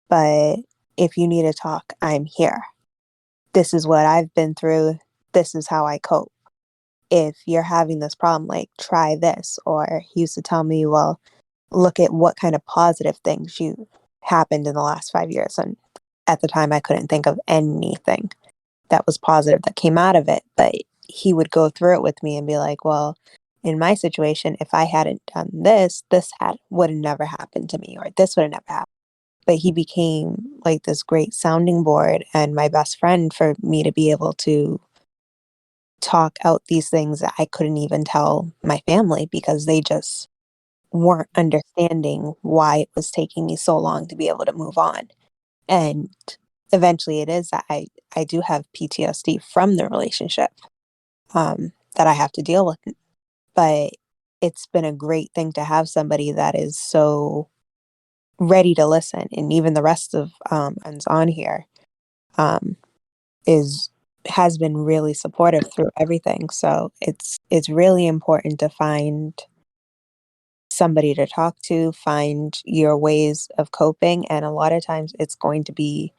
but if you need to talk, I'm here. This is what I've been through. This is how I cope. If you're having this problem, like, try this. Or he used to tell me, well, look at what kind of positive things you happened in the last 5 years. And at the time, I couldn't think of anything that was positive that came out of it. But he would go through it with me and be like, well, in my situation, if I hadn't done this, would have never happened to me, or this would have never happened. But he became like this great sounding board and my best friend for me to be able to talk out these things that I couldn't even tell my family because they just weren't understanding why it was taking me so long to be able to move on. And eventually it is that I do have PTSD from the relationship that I have to deal with. But it's been a great thing to have somebody that is so ready to listen. And even the rest of friends on here um, has been really supportive through everything. So it's really important to find somebody to talk to, find your ways of coping, and a lot of times it's going to be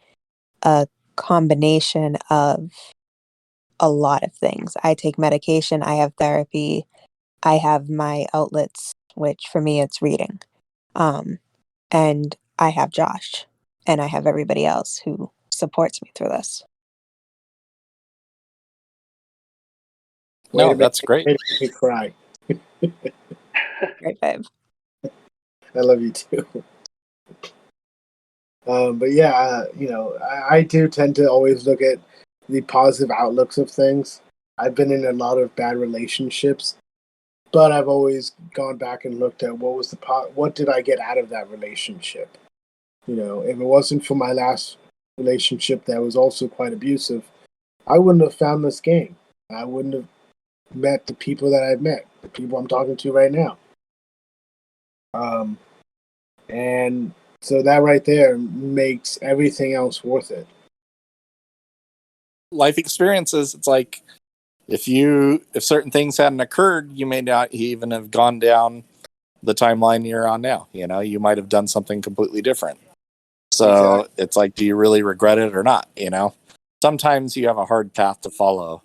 a combination of a lot of things. I take medication, I have therapy, I have my outlets, which for me it's reading. And I have Josh, and I have everybody else who supports me through this. No, that's great. Way to make me cry. Right, babe? I love you too. But yeah, I do tend to always look at the positive outlooks of things. I've been in a lot of bad relationships, but I've always gone back and looked at what did I get out of that relationship. If it wasn't for my last relationship that was also quite abusive, I wouldn't have found this game. I wouldn't have met the people that I've met, the people I'm talking to right now. And so that right there makes everything else worth it. Life experiences, it's like if certain things hadn't occurred, you may not even have gone down the timeline you're on now. You might have done something completely different. So exactly. It's like, do you really regret it or not? Sometimes you have a hard path to follow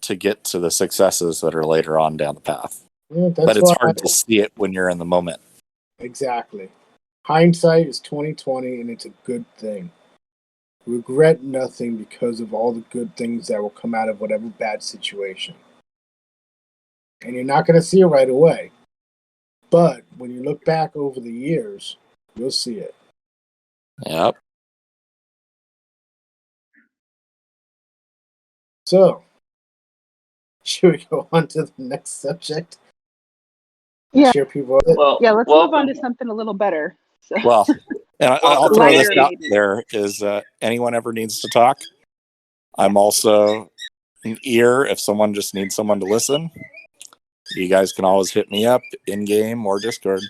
to get to the successes that are later on down the path. Yeah, but it's hard to see it when you're in the moment. Exactly. Hindsight is 20/20, and it's a good thing. Regret nothing because of all the good things that will come out of whatever bad situation. And you're not going to see it right away. But when you look back over the years, you'll see it. Yep. So, should we go on to the next subject? Yeah. Cheer people up. Let's move on to something a little better. So. Well, and I'll throw this out maybe. there is anyone ever needs to talk, I'm also an ear if someone just needs someone to listen. You guys can always hit me up in game or Discord.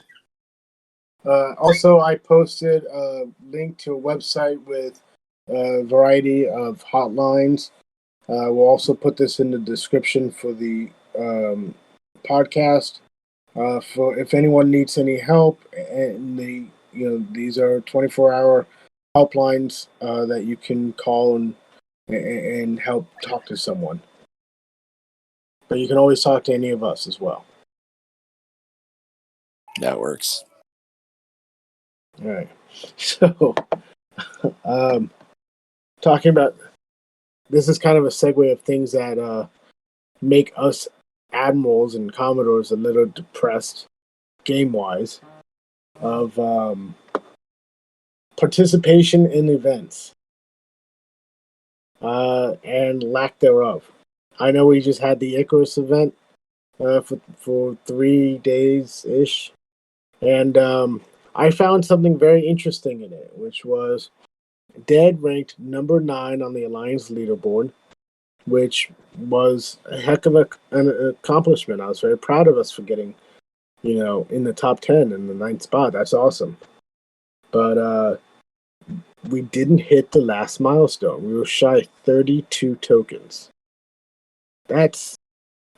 Also, I posted a link to a website with a variety of hotlines. We'll also put this in the description for the podcast. For if anyone needs any help, and these are 24-hour helplines that you can call and help talk to someone. But you can always talk to any of us as well. That works. All right. So, talking about this is kind of a segue of things that make us admirals and commodores a little depressed game-wise of participation in events and lack thereof. I know we just had the Icarus event for 3 days ish, and I found something very interesting in it, which was Dead ranked number 9 on the Alliance leaderboard, which was a heck of an accomplishment. I was very proud of us for getting, in the top 10 in the 9th spot. That's awesome. But we didn't hit the last milestone. We were shy 32 tokens. That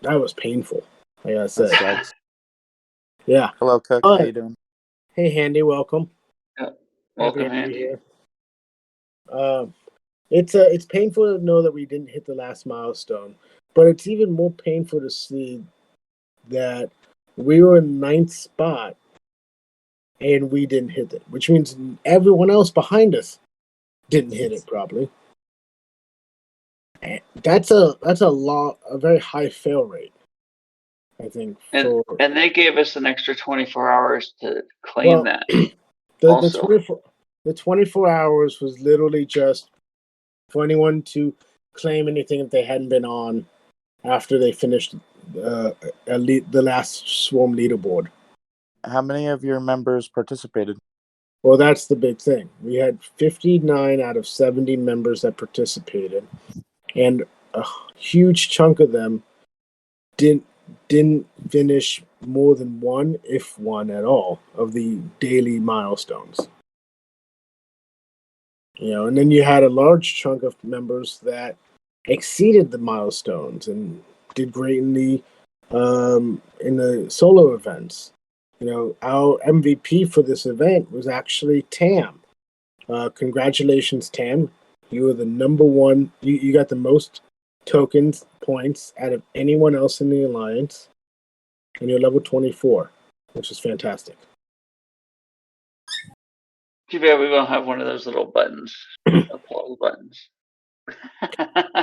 was painful, I gotta say. That sucks. Yeah. Hello, Cook. How you doing? Hey, Handy, welcome. Yeah. Welcome, Happy to be Andy. here. It's painful to know that we didn't hit the last milestone, but it's even more painful to see that we were in 9th spot and we didn't hit it, which means everyone else behind us didn't hit it properly. And that's a very high fail rate, I think. And they gave us an extra 24 hours to claim that. The 24 hours was literally just for anyone to claim anything if they hadn't been on after they finished the last swarm leaderboard. How many of your members participated? Well, that's the big thing. We had 59 out of 70 members that participated, and a huge chunk of them didn't finish more than one, if one at all, of the daily milestones. And then you had a large chunk of members that exceeded the milestones and did great in the solo events. Our MVP for this event was actually Tam. Congratulations, Tam. You were the number one. You got the most tokens points out of anyone else in the alliance, and you're level 24, which is fantastic. Too bad we don't have one of those little buttons, applause buttons.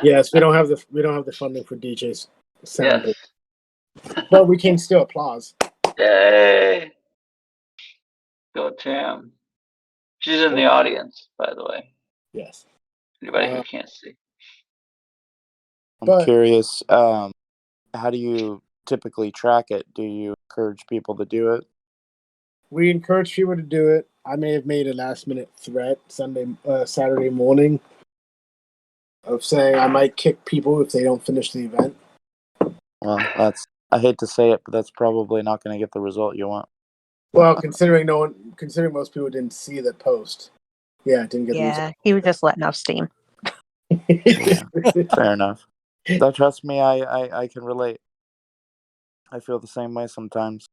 Yes, we don't have the funding for DJ's sound, Yes. but we can still applause. Yay! Go Tam. She's in the audience, by the way. Yes. Anybody who can't see. I'm curious, how do you typically track it? Do you encourage people to do it? We encourage people to do it. I may have made a last-minute threat Saturday morning of saying I might kick people if they don't finish the event. Well, I hate to say it, but that's probably not going to get the result you want. Well, considering most people didn't see the post. Yeah, it didn't get the result. Yeah, he was just letting off steam. Yeah, fair enough. Though, trust me, I can relate. I feel the same way sometimes.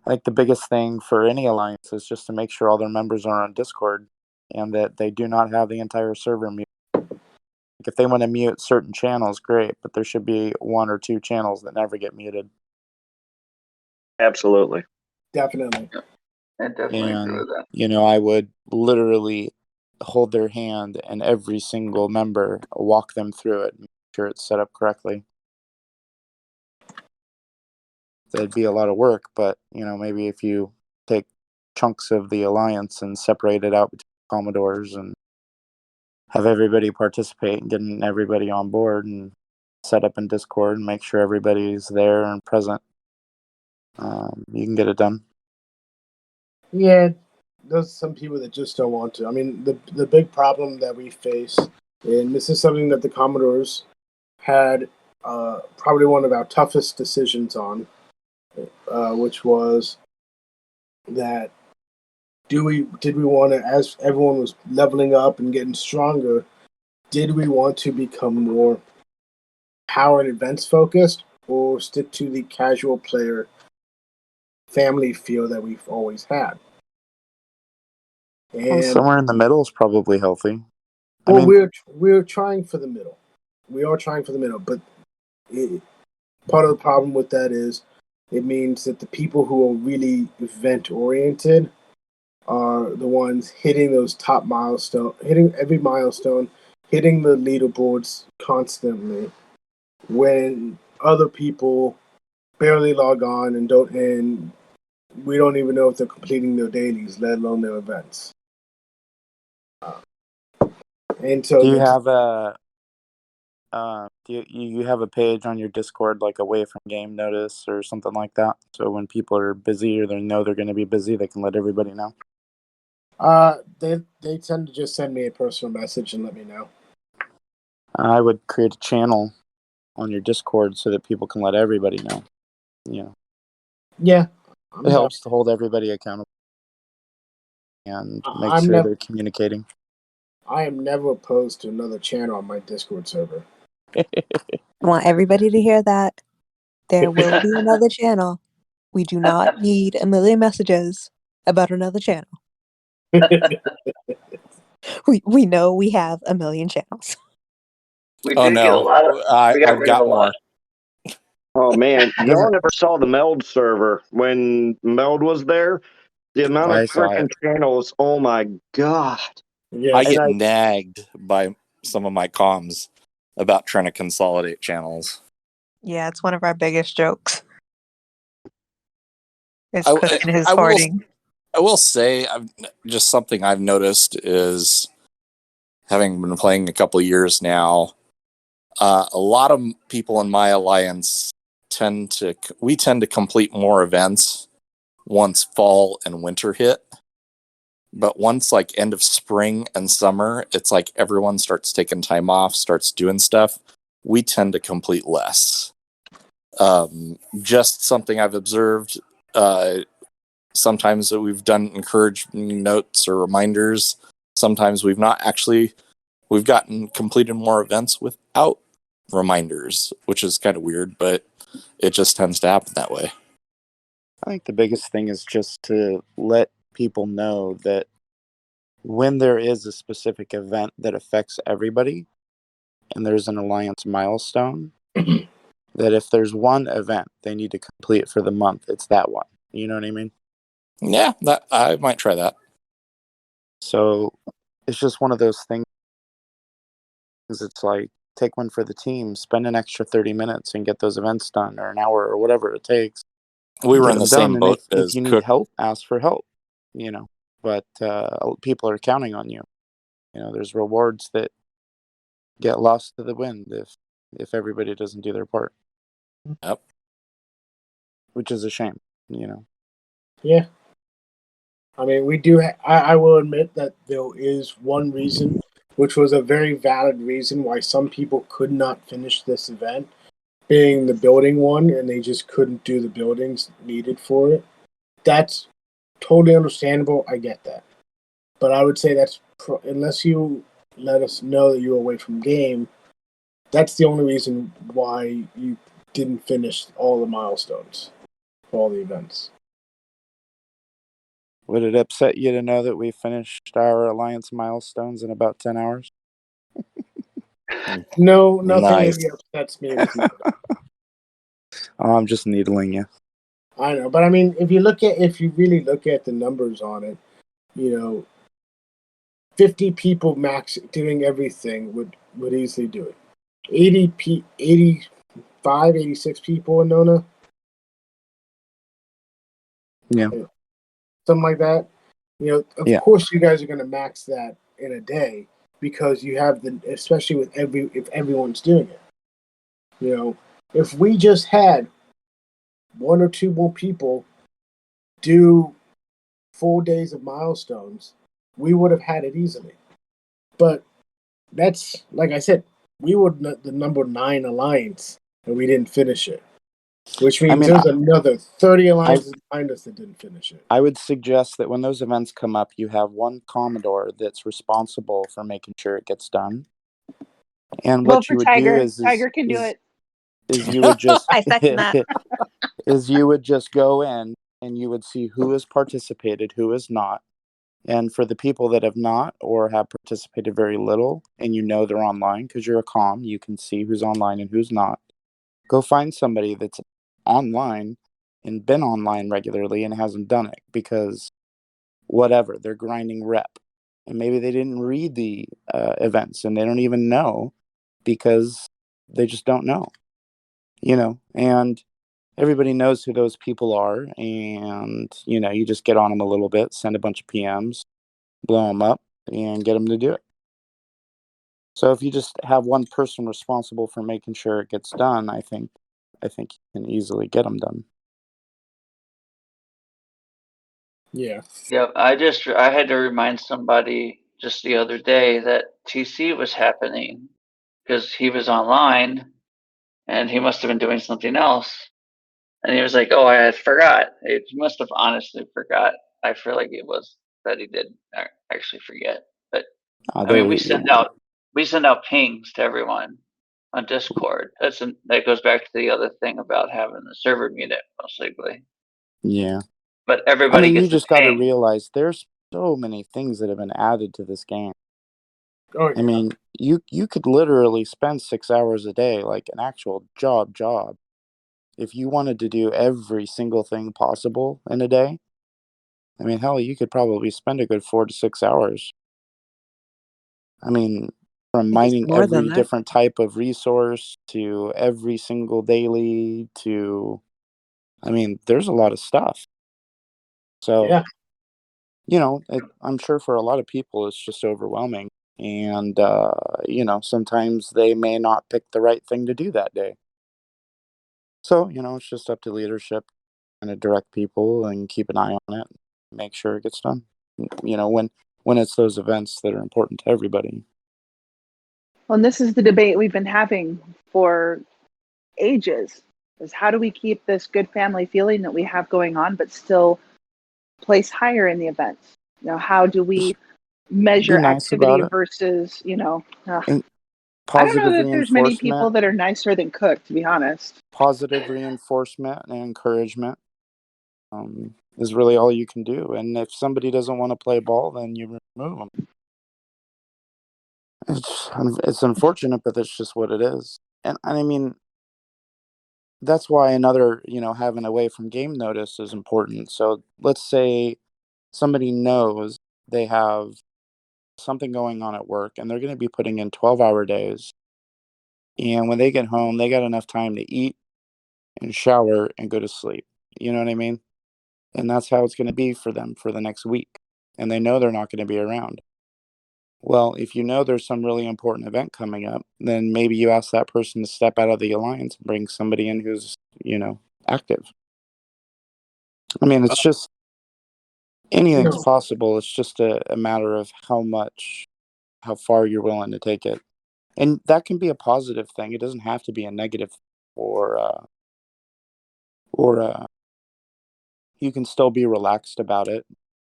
I think the biggest thing for any alliance is just to make sure all their members are on Discord and that they do not have the entire server muted. If they want to mute certain channels, great, but there should be 1 or 2 channels that never get muted. Absolutely. Definitely. I definitely agree with that. I would literally hold their hand and every single member walk them through it and make sure it's set up correctly. That'd be a lot of work, but maybe if you take chunks of the alliance and separate it out between Commodores and have everybody participate and getting everybody on board and set up in Discord and make sure everybody's there and present, you can get it done. Yeah, there's some people that just don't want to. I mean, the big problem that we face, and this is something that the Commodores had probably one of our toughest decisions on, which was that did we want to, as everyone was leveling up and getting stronger, did we want to become more power and events focused, or stick to the casual player family feel that we've always had? Well, And somewhere in the middle is probably healthy. well, we're trying for the middle. We are trying for the middle, but part of the problem with that is it means that the people who are really event oriented are the ones hitting those top milestone, hitting every milestone, hitting the leaderboards constantly, when other people barely log on and we don't even know if they're completing their dailies, let alone their events. And so Do you have a do you have a page on your Discord, like away from game notice or something like that? So when people are busy or they know they're going to be busy, they can let everybody know. They tend to just send me a personal message and let me know. I would create a channel on your Discord so that people can let everybody know. Yeah, It helps to hold everybody accountable and make sure they're communicating. I am never opposed to another channel on my Discord server. I want everybody to hear that. There will be another channel. We do not need a million messages about another channel. We know we have a million channels. We Oh did get a no, lot of. We got I've rid of got a lot. more. Oh man, y'all never saw the Meld server when Meld was there. The amount of I saw freaking it. channels. Oh my god. Yeah, I And get I, nagged by some of my comms about trying to consolidate channels. Yeah, it's one of our biggest jokes. It's I, Cook and his I will hoarding. I will say, just something I've noticed is, having been playing a couple of years now, a lot of people in my alliance tend to complete more events once fall and winter hit. But once like end of spring and summer, it's like everyone starts taking time off, starts doing stuff. We tend to complete less. Just something I've observed. Sometimes we've done encouraging notes or reminders. Sometimes we've not actually. We've gotten completed more events without reminders, which is kind of weird, but it just tends to happen that way. I think the biggest thing is just to let people know that when there is a specific event that affects everybody and there's an alliance milestone, that if there's one event they need to complete for the month, it's that one. You know what I mean? Yeah, that I might try that. So it's just one of those things. It's like, take one for the team, spend an extra 30 minutes and get those events done, or an hour, or whatever it takes. We were Get in the them done. same And boat if as you need Cook. help, ask for help. But people are counting on you. There's rewards that get lost to the wind if everybody doesn't do their part. Yep. Which is a shame. Yeah. I mean, we do. I will admit that there is one reason, which was a very valid reason why some people could not finish this event, being the building one, and they just couldn't do the buildings needed for it. That's totally understandable. I get that, but I would say that's unless you let us know that you're away from game, that's the only reason why you didn't finish all the milestones for all the events. Would it upset you to know that we finished our alliance milestones in about 10 hours? No, nothing Nice. really upsets me with you. Oh, I'm just needling you. I know, but I mean, if you really look at the numbers on it, 50 people max doing everything would easily do it. 85, 86 people in Nona. Yeah. Something like that. Of Yeah. course you guys are going to max that in a day because you have especially if everyone's doing it. If we just had one or two more people do full days of milestones, we would have had it easily. But that's, like I said, we were the number 9 alliance and we didn't finish it. Which means there's another 30 alliances behind us that didn't finish it. I would suggest that when those events come up, you have one Commodore that's responsible for making sure it gets done. And Vote what for you would Tiger. do is Tiger can do it. you would just I second that. is you would just go in and you would see who has participated, who has not. And for the people that have not or have participated very little, and you know they're online because you're a comm, you can see who's online and who's not. Go find somebody that's online and been online regularly and hasn't done it because whatever, they're grinding rep. And maybe they didn't read the events and they don't even know because they just don't know, and everybody knows who those people are. And, you just get on them a little bit, send a bunch of PMs, blow them up and get them to do it. So if you just have one person responsible for making sure it gets done, I think you can easily get them done. Yeah. Yep. I had to remind somebody just the other day that TC was happening because he was online and he must have been doing something else. And he was like, "Oh, I had forgot." He must have honestly forgot. I feel like it was that he did actually forget. But I mean, we send out pings to everyone on Discord. That goes back to the other thing about having the server muted, most likely. Yeah. But everybody you gets just a got to ping. realize there's so many things that have been added to this game. Oh, yeah. I mean, you could literally spend 6 hours a day, like an actual job, if you wanted to do every single thing possible in a day. I mean, hell, you could probably spend a good 4 to 6 hours. I mean, from mining more than every that. different type of resource to every single daily to, I mean, there's a lot of stuff. So, Yeah. I'm sure for a lot of people it's just overwhelming. And, sometimes they may not pick the right thing to do that day. So, it's just up to leadership and to direct people and keep an eye on it, make sure it gets done. When it's those events that are important to everybody. Well, and this is the debate we've been having for ages, is how do we keep this good family feeling that we have going on, but still place higher in the events? How do we measure nice activity about it. versus, And I don't know positive that there's many people reinforcement, that are nicer than Cook, to be honest. positive reinforcement and encouragement is really all you can do. And if somebody doesn't want to play ball, then you remove them. It's unfortunate, but that's just what it is. And I mean, that's why having away from game notice is important. So let's say somebody knows they have something going on at work and they're going to be putting in 12-hour days. And when they get home, they got enough time to eat and shower and go to sleep. You know what I mean? And that's how it's going to be for them for the next week. And they know they're not going to be around. Well, if you know there's some really important event coming up, then maybe you ask that person to step out of the alliance and bring somebody in who's, active. I mean, it's just anything's possible. It's just a matter of how far you're willing to take it. And that can be a positive thing. It doesn't have to be a negative or you can still be relaxed about it.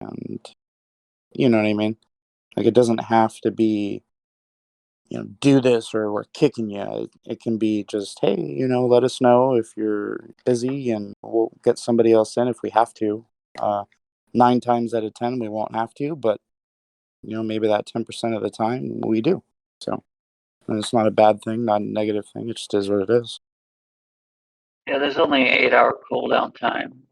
And you know what I mean? Like, it doesn't have to be, do this or we're kicking you. It can be just, hey, let us know if you're busy and we'll get somebody else in if we have to. 9 times out of 10, we won't have to, but, maybe that 10% of the time we do. So, and it's not a bad thing, not a negative thing. It just is what it is. Yeah, there's only an 8-hour cooldown time.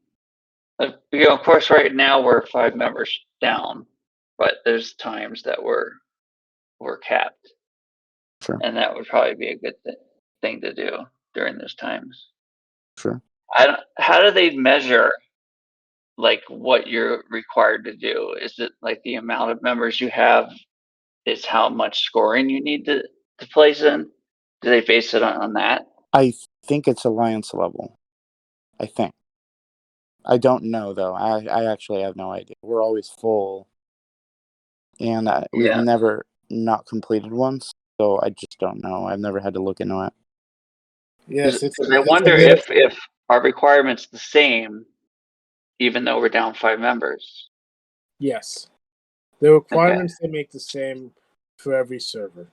Of course, right now we're 5 members down, but there's times that we're capped. Sure. And that would probably be a good thing to do during those times. Sure. How do they measure like what you're required to do? Is it like the amount of members you have is how much scoring you need to place in? Do they base it on that? I think it's alliance level. I think. I don't know, though. I actually have no idea. We're always full. And we've never not completed once, so I just don't know. I've never had to look into it. Yes, I wonder if our requirements the same, even though we're down 5 members? Yes. The requirements they make the same for every server.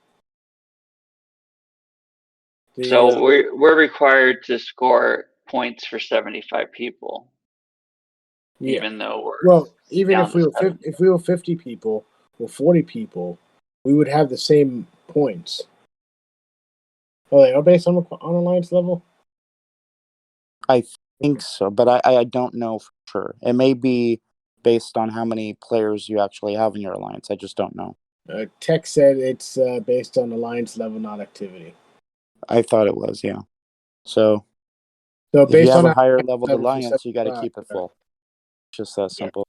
So we're required to score points for 75 people, even though we're even down if we to were 7. if we were 50 people or 40 people, we would have the same points. Oh, they are based on alliance level? I think so, but I don't know for sure. It may be based on how many players you actually have in your alliance. I just don't know. Tech said it's based on alliance level, not activity. I thought it was, yeah. So if based you have on a higher leveled level for alliance, you got to 75, keep it full. It's just that simple.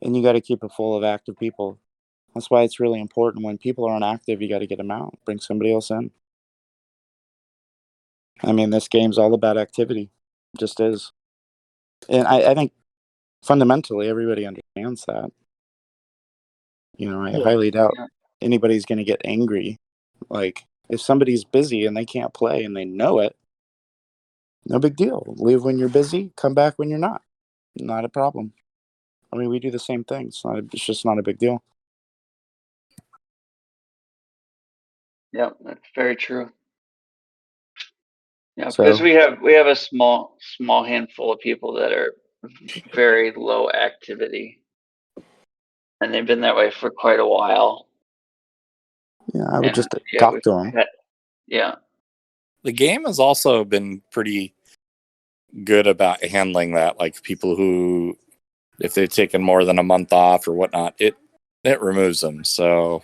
And you got to keep it full of active people. That's why it's really important when people aren't active, you got to get them out, bring somebody else in. I mean, this game's all about activity. It just is. And I think fundamentally everybody understands that. You know, I highly doubt anybody's going to get angry. Like, if somebody's busy and they can't play and they know it, no big deal. Leave when you're busy, come back when you're not. Not a problem. I mean, we do the same thing. It's just not a big deal. Yep, that's very true. Yeah, So- because we have a small handful of people that are very low activity, and they've been that way for quite a while. Yeah, I would And, just yeah, talk to them. Yeah. The game has also been pretty good about handling that. Like people who, if they've taken more than a month off or whatnot, it removes them. So,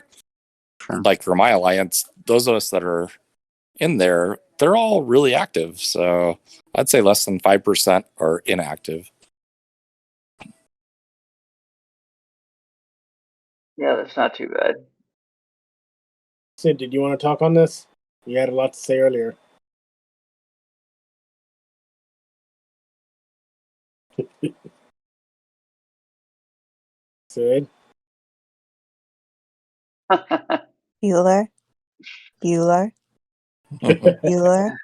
like for my alliance, those of us that are in there, they're all really active. So I'd say less than 5% are inactive. Yeah, that's not too bad. Sid, did you want to talk on this? You had a lot to say earlier. Sid? Bueller? Bueller? Bueller?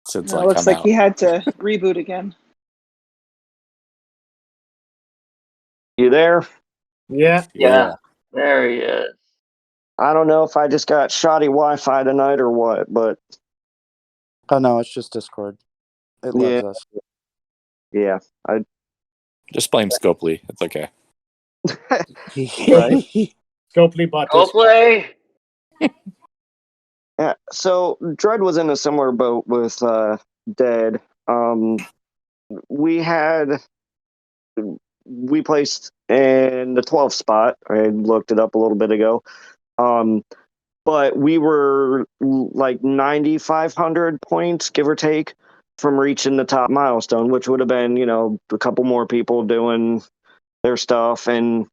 Sid's It looks I'm like out. he had to reboot again. You there? Yeah. Yeah, there he is. I don't know if I just got shoddy Wi-Fi tonight or what, but Oh, no, it's just Discord. It loves us. Yeah, I Just blame Scopely. It's okay. right. Scopely bought Go this. play. Yeah, so Dread was in a similar boat with Dead. We placed in the 12th spot. I looked it up a little bit ago. But we were like 9,500 points, give or take, from reaching the top milestone, which would have been, a couple more people doing their stuff, and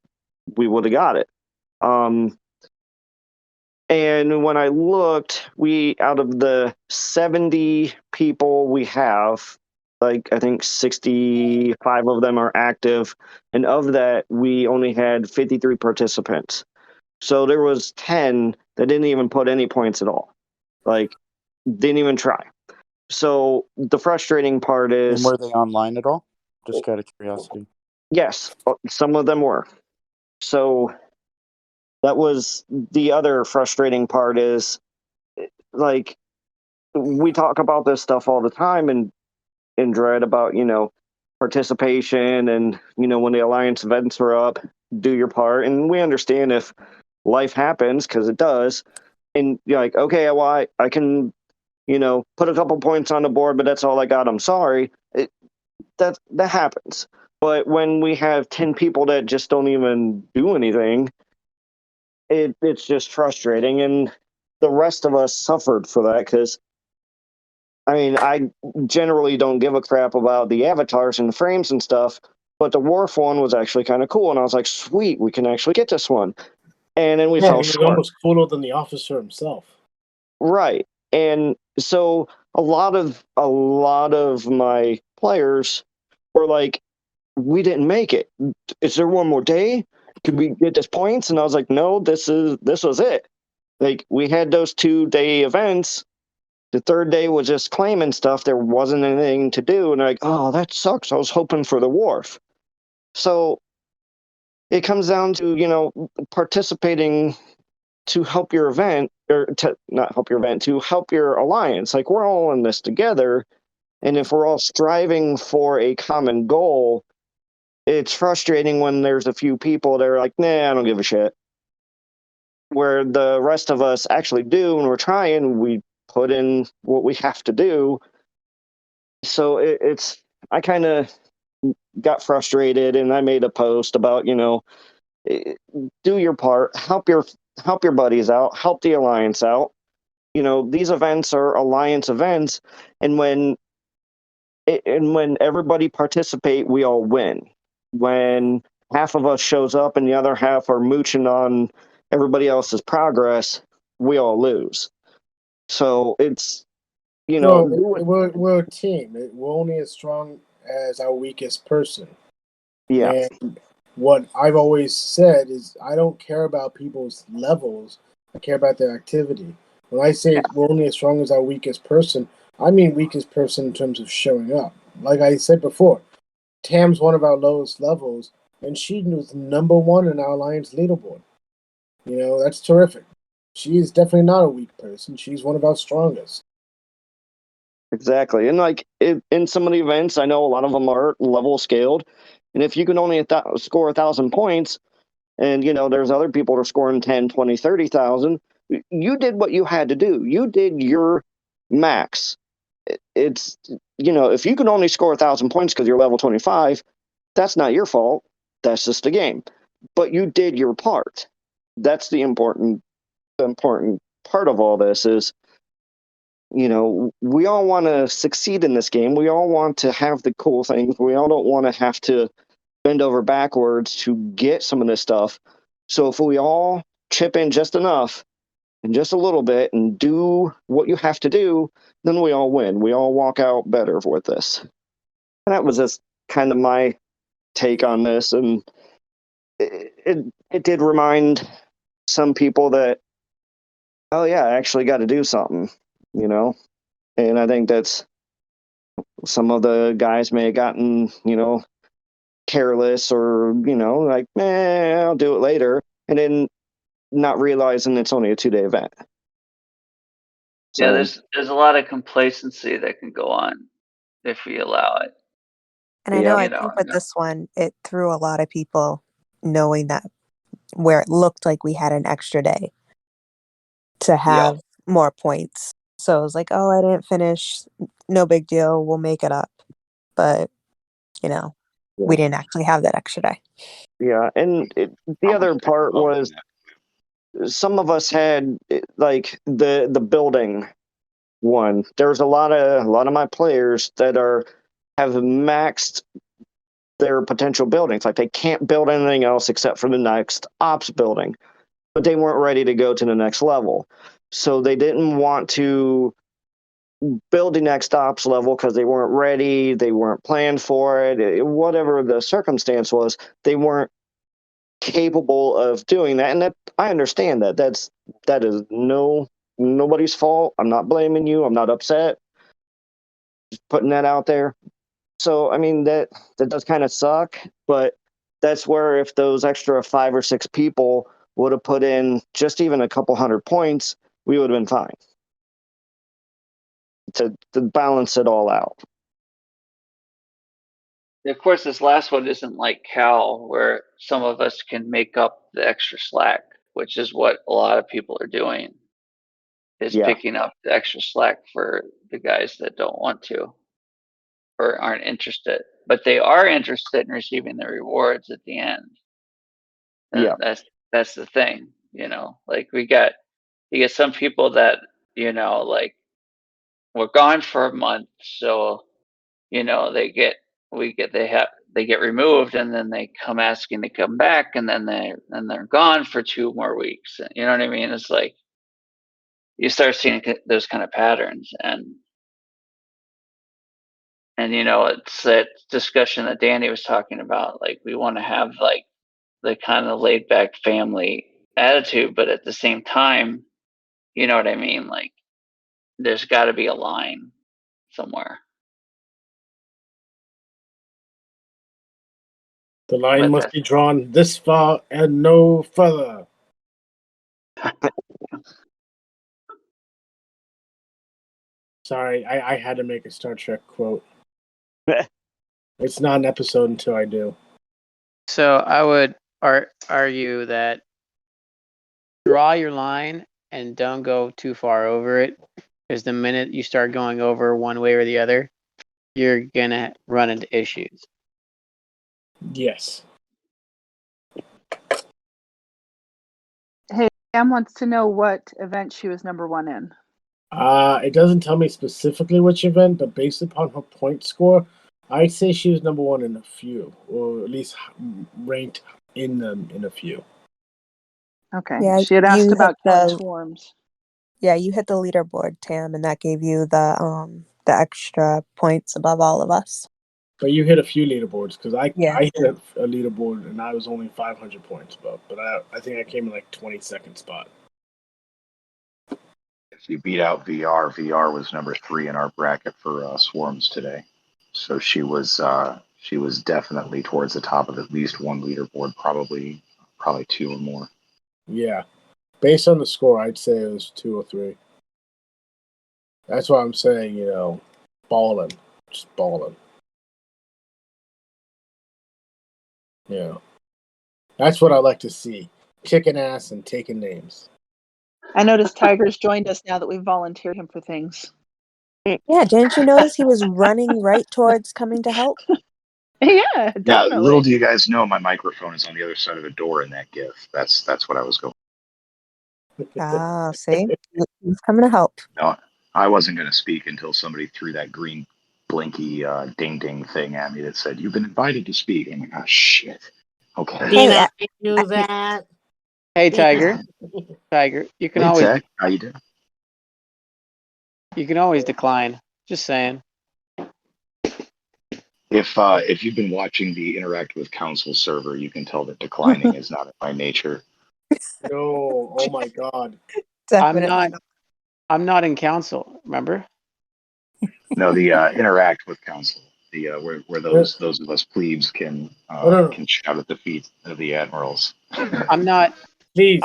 we would have got it. And when I looked, out of the 70 people we have, like I think 65 of them are active, and of that, we only had 53 participants. So there was 10 that didn't even put any points at all. Like, didn't even try. So the frustrating part is... And were they online at all? Just out of curiosity. Yes, some of them were. So that was the other frustrating part is, like, we talk about this stuff all the time in Dread about, participation and, when the Alliance events are up, do your part. And we understand if life happens, because it does, and you're like, okay, well, I can, put a couple points on the board, but that's all I got. I'm sorry. That happens. But when we have 10 people that just don't even do anything, it's just frustrating. And the rest of us suffered for that because, I mean, I generally don't give a crap about the avatars and the frames and stuff, but the Wharf one was actually kind of cool. And I was like, sweet, we can actually get this one. And then we fell he was short. almost cooler than the officer himself. Right. And so a lot of my players were like, we didn't make it. Is there one more day? Could we get this points? And I was like, no, this was it. Like, we had those 2-day events. The third day was just claiming stuff. There wasn't anything to do. And like, oh, that sucks. I was hoping for the wharf. So it comes down to, participating to help your event, or to not help your event, to help your alliance. Like, we're all in this together. And if we're all striving for a common goal, it's frustrating when there's a few people that are like, nah, I don't give a shit. Where the rest of us actually do, and we're trying, we put in what we have to do. So I kind of got frustrated, and I made a post about, do your part, help your buddies out, help the alliance out. These events are alliance events, and when everybody participate, we all win. When half of us shows up and the other half are mooching on everybody else's progress, we all lose. So it's, we're a team. We're only as strong as our weakest person. yeah. And what I've always said is I don't care about people's levels. I care about their activity. When I say we're only as strong as our weakest person, I mean weakest person in terms of showing up. Like I said before, Tam's one of our lowest levels, and she was number one in our alliance leaderboard. That's terrific. She is definitely not a weak person. She's one of our strongest. Exactly. And like in some of the events, I know a lot of them are level scaled. And if you can only score 1,000 points, and there's other people that are scoring 10, 20, 30,000, you did what you had to do. You did your max. It's, if you can only score 1,000 points because you're level 25, that's not your fault. That's just a game. But you did your part. That's the important part of all this is, we all want to succeed in this game. We all want to have the cool things. We all don't want to have to bend over backwards to get some of this stuff. So if we all chip in just enough and just a little bit and do what you have to do, then we all win. We all walk out better with this. And that was just kind of my take on this. And it did remind some people that, oh yeah, I actually got to do something, And I think that's some of the guys may have gotten, careless or, like, I'll do it later. And then not realizing it's only a 2-day event. So, yeah, there's a lot of complacency that can go on if we allow it. And I know, I think with this one, it threw a lot of people knowing that where it looked like we had an extra day to have more points. So it was like, oh, I didn't finish. No big deal. We'll make it up. But, we didn't actually have that extra day. Yeah. And the other part was some of us had like the building one. There's a lot of my players that have maxed their potential buildings. Like they can't build anything else except for the next ops building. But they weren't ready to go to the next level. So they didn't want to build the next ops level because they weren't ready, they weren't planned for it, whatever the circumstance was, they weren't capable of doing that. And that I understand that. That is nobody's fault. I'm not blaming you. I'm not upset. Just putting that out there. So I mean that does kind of suck, but that's where if those extra 5 or 6 people would have put in just even a couple hundred points, we would have been fine. To balance it all out. Of course, this last one isn't like Cal, where some of us can make up the extra slack, which is what a lot of people are doing, is picking up the extra slack for the guys that don't want to or aren't interested. But they are interested in receiving the rewards at the end. And that's the thing, like you get some people that, like we're gone for a month, so they get removed, and then they come asking to come back, and then they're gone for 2 more weeks. You know what I mean? It's like you start seeing those kind of patterns, and it's that discussion that Danny was talking about. Like we want to have like the kind of laid back family attitude, but at the same time, you know what I mean? Like there's got to be a line somewhere. The line But must be drawn this far and no further. Sorry, I had to make a Star Trek quote. It's not an episode until I do. So I would argue that draw your line and don't go too far over it, because the minute you start going over one way or the other, you're gonna run into issues. Yes. Hey, Sam wants to know what event she was number 1 in. It doesn't tell me specifically which event, but based upon her point score, I'd say she was number 1 in a few, or at least ranked in them in a few. Okay. Yeah, She had asked you about hit killing the- swarms. Yeah, you hit the leaderboard, Tam, and that gave you the extra points above all of us. But you hit a few leaderboards, because I Yeah. hit a leaderboard and I was only 500 points above, but I think I came in like 22nd spot. If you beat out VR, VR was number 3 in our bracket for swarms today. So she was definitely towards the top of at least one leaderboard, probably 2 or more. Yeah. Based on the score, I'd say it was 2 or 3. That's why I'm saying, balling. Just balling. Yeah. That's what I like to see. Kicking ass and taking names. I noticed Tiger's joined us now that we've volunteered him for things. Yeah, didn't you notice he was running right towards coming to help? Yeah, Yeah, definitely. little do you guys know, my microphone is on the other side of the door in that GIF. That's what I was going. Ah, see? He's coming to help. No, I wasn't going to speak until somebody threw that green blinky ding ding thing at me that said, "You've been invited to speak." I'm like, oh shit. Okay. Hey, I- do that. Hey, Tiger, you can Hey, always Tech, how you doing? decline. Just saying. If you've been watching the Interact with Council server, you can tell that declining is not in my nature. No, oh my god. definitely. I'm not in council. Remember? No, the Interact with Council, the where those of us plebes can no. can shout at the feet of the admirals. I'm not. Please.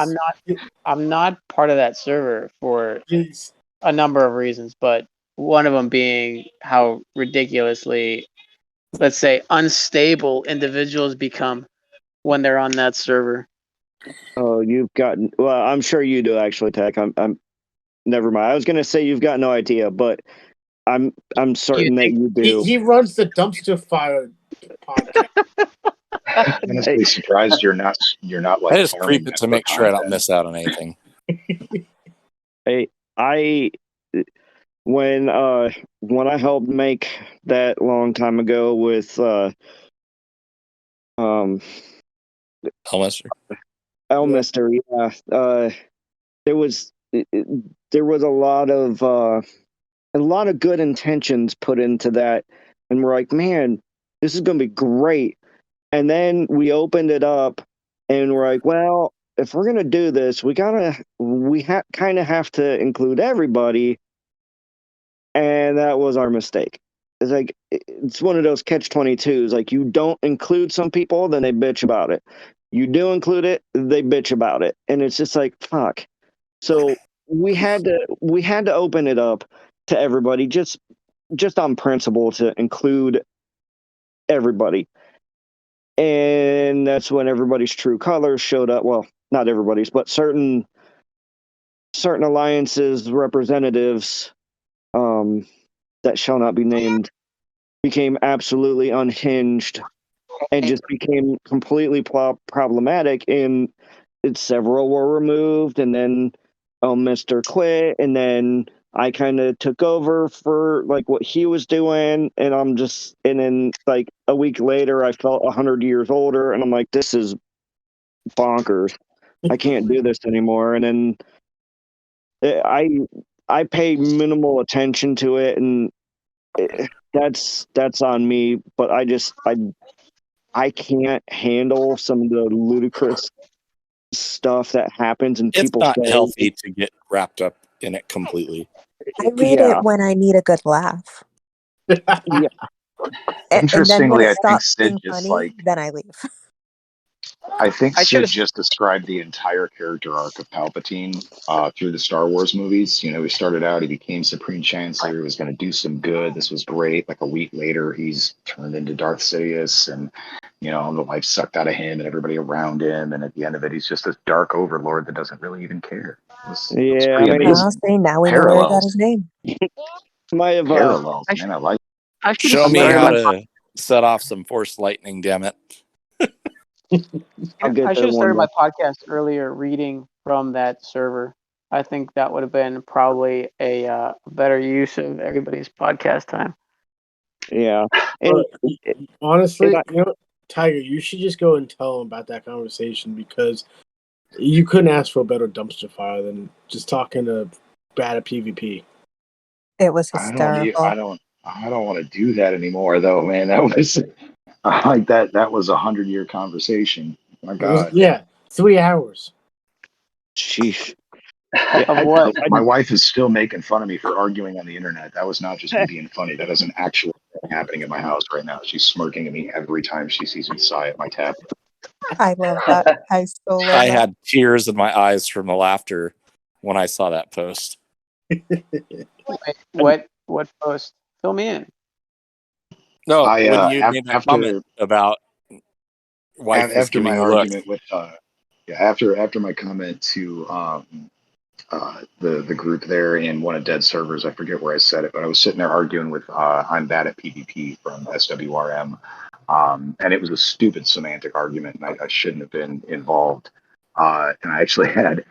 I'm not part of that server for Please. a number of reasons, but one of them being how ridiculously, let's say, unstable individuals become when they're on that server. Oh, you've gotten. Well, I'm sure you do actually, Tech. I'm. Never mind. I was gonna say you've got no idea, but I'm certain that you do. He runs the dumpster fire podcast. I'm honestly surprised you're not like. I just farming creep it that to for make sure I don't content. miss out on anything. I when I helped make that long time ago with Elmister. Elmister, yeah. There was there was a lot of good intentions put into that, and we're like, man, this is gonna be great. And then we opened it up, and we're like, well, if we're gonna do this, we kind of have to include everybody, and that was our mistake. It's like it's one of those catch-22s. Like you don't include some people, then they bitch about it. You do include it, they bitch about it, and it's just like fuck. So we had to open it up to everybody, just on principle, to include everybody. And that's when everybody's true colors showed up. Well, not everybody's, but certain alliances representatives that shall not be named became absolutely unhinged and just became completely problematic. And several were removed, and then Mr. quit, and then I kind of took over for like what he was doing, and then like a week later, I felt 100 years older, and I'm like, this is bonkers. I can't do this anymore. And then I pay minimal attention to it, and that's on me. But I can't handle some of the ludicrous stuff that happens, and It's people not say healthy to get wrapped up in it completely. I read Yeah. it when I need a good laugh. Yeah. And then when Interestingly, it I think stops Sid being just funny, then I leave. I think I Sid should've- just described the entire character arc of Palpatine through the Star Wars movies. You know, he started out, he became Supreme Chancellor, he was going to do some good. This was great. Like a week later, he's turned into Darth Sidious, and you know, the life sucked out of him and everybody around him. And at the end of it, he's just this dark overlord that doesn't really even care. It's Yeah, pretty I mean, amazing. Well, see, now we know where he got his Parallels, name. might have parallels, I, man. I like. I should Show have me started how my to set off some force lightning, damn it. I'll get I there should have started one my day. podcast earlier reading from that server. I think that would have been probably a better use of everybody's podcast time. Yeah, Well, and honestly, I- you know, Tiger, you should just go and tell him about that conversation because you couldn't ask for a better dumpster fire than just talking to bad at PvP. It was I don't. hysterical. I don't want to do that anymore, though, man. That was like that. That was 100-year conversation. My It was, God. yeah, 3 hours. sheesh. Yeah, Of what? My wife is still making fun of me for arguing on the internet. That was not just me being funny. That is an actual thing happening at my house right now. She's smirking at me every time she sees me sigh at my tablet. I love that. I so love I that. had tears in my eyes from the laughter when I saw that post. Wait, what post? Fill me in. No, I when you made that after comment about wife was after giving my you looks. argument with yeah, after my comment to the group there in one of Dead servers, I forget where I said it, but I was sitting there arguing with I'm bad at PvP from SWRM, and it was a stupid semantic argument, and I shouldn't have been involved. And I actually had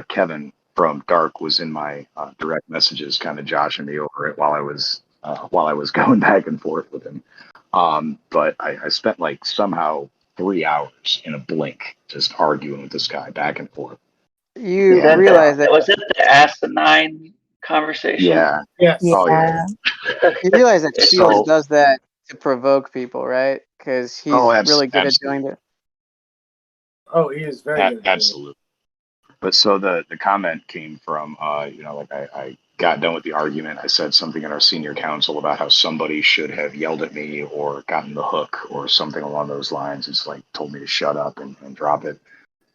Kevin from Dark was in my direct messages, kind of joshing me over it while I was going back and forth with him. But I spent like somehow 3 hours in a blink just arguing with this guy back and forth. You Yeah. realize that Was it the asinine conversation? Yeah. Yes. Yeah. Oh yeah. you realize that So- Shields does that to provoke people, right? Because he's really good at doing absolutely. that. Oh, he is very good. At Absolutely. But so the comment came from you know, like I got done with the argument. I said something in our senior council about how somebody should have yelled at me or gotten the hook or something along those lines. It's like told me to shut up and drop it.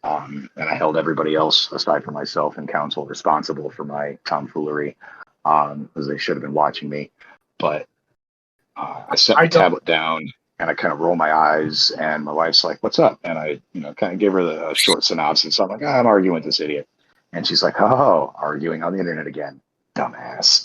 And I held everybody else aside from myself in council responsible for my tomfoolery, because they should have been watching me. But I set my tablet down and I kind of roll my eyes, and my wife's like, "What's up?" And I, you know, kind of give her a short synopsis. I'm like, "I'm arguing with this idiot," and she's like, "Oh, arguing on the internet again, dumbass."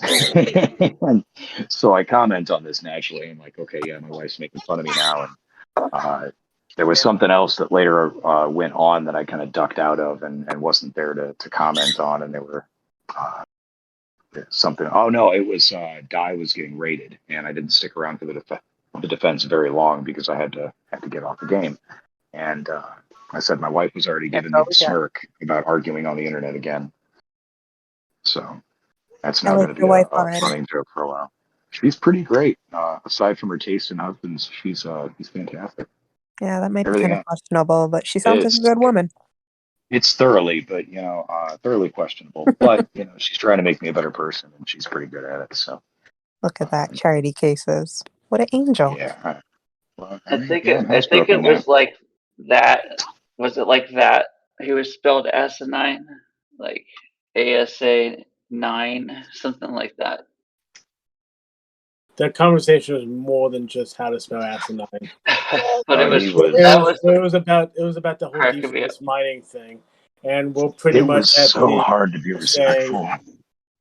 And so I comment on this naturally. I'm like, "Okay, yeah, my wife's making fun of me now," and there was something else that later went on that I kind of ducked out of and wasn't there to comment on, and there were something. Oh no, it was Die was getting raided, and I didn't stick around for the defense very long because I had to get off the game. And I said my wife was already giving me the smirk about arguing on the internet again. So that's I now like going to your be wife a already. running joke for a while. She's pretty great. Aside from her taste in husbands, she's fantastic. Yeah, that might be Everything kind of else questionable, but she sounds like a is. good woman. It's thoroughly, but you know, thoroughly questionable. But you know, she's trying to make me a better person, and she's pretty good at it. So Look at that. Charity cases. What an angel. yeah. Well, I think yeah, it was like that. Was it like that? He was spelled asinine, like ASA9, something like that. That conversation was more than just how to spell asinine. But it was he was. It was about the whole Cracking deep me up. space mining thing, and we'll pretty It much was at so the hard to be saying respectful.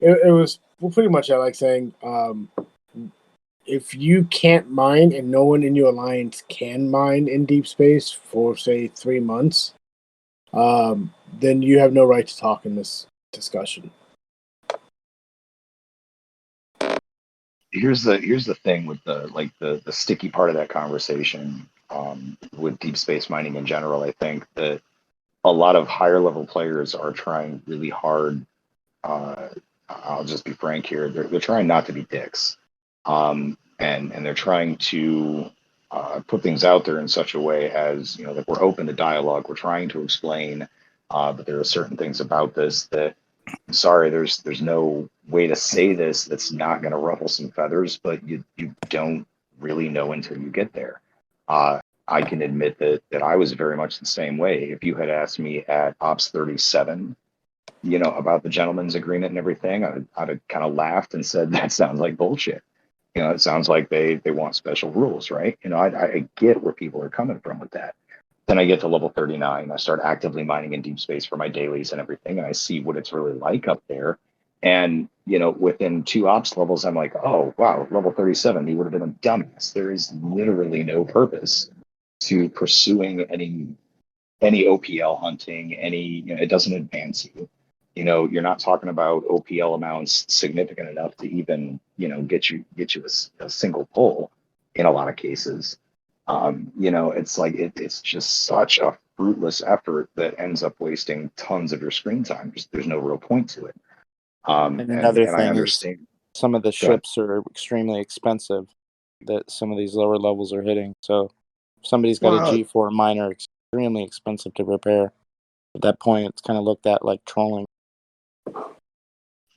it was we're pretty much at like saying if you can't mine and no one in your alliance can mine in deep space for say 3 months, then you have no right to talk in this discussion. Here's the thing with the sticky part of that conversation with deep space mining in general. I think that a lot of higher level players are trying really hard. I'll just be frank here. They're trying not to be dicks, and they're trying to put things out there in such a way as, you know, that we're open to dialogue. We're trying to explain, but there are certain things about this that sorry, there's no way to say this that's not going to ruffle some feathers, but you don't really know until you get there. I can admit that I was very much the same way. If you had asked me at Ops 37, about the gentleman's agreement and everything, I'd have kind of laughed and said, that sounds like bullshit. It sounds like they want special rules, right? I get where people are coming from with that. Then I get to level 39. I start actively mining in deep space for my dailies and everything, and I see what it's really like up there. And, within 2 ops levels, I'm like, oh, wow, level 37, you would have been a dumbass. There is literally no purpose to pursuing any OPL hunting, it doesn't advance you. You're not talking about OPL amounts significant enough to even, get you a single pull in a lot of cases. It's like it's just such a fruitless effort that ends up wasting tons of your screen time. There's no real point to it. And another And I thing is understand. some of the Go ahead. ships are extremely expensive that some of these lower levels are hitting. So if somebody's got Well, a G4 miner, extremely expensive to repair. At that point, it's kind of looked at like trolling.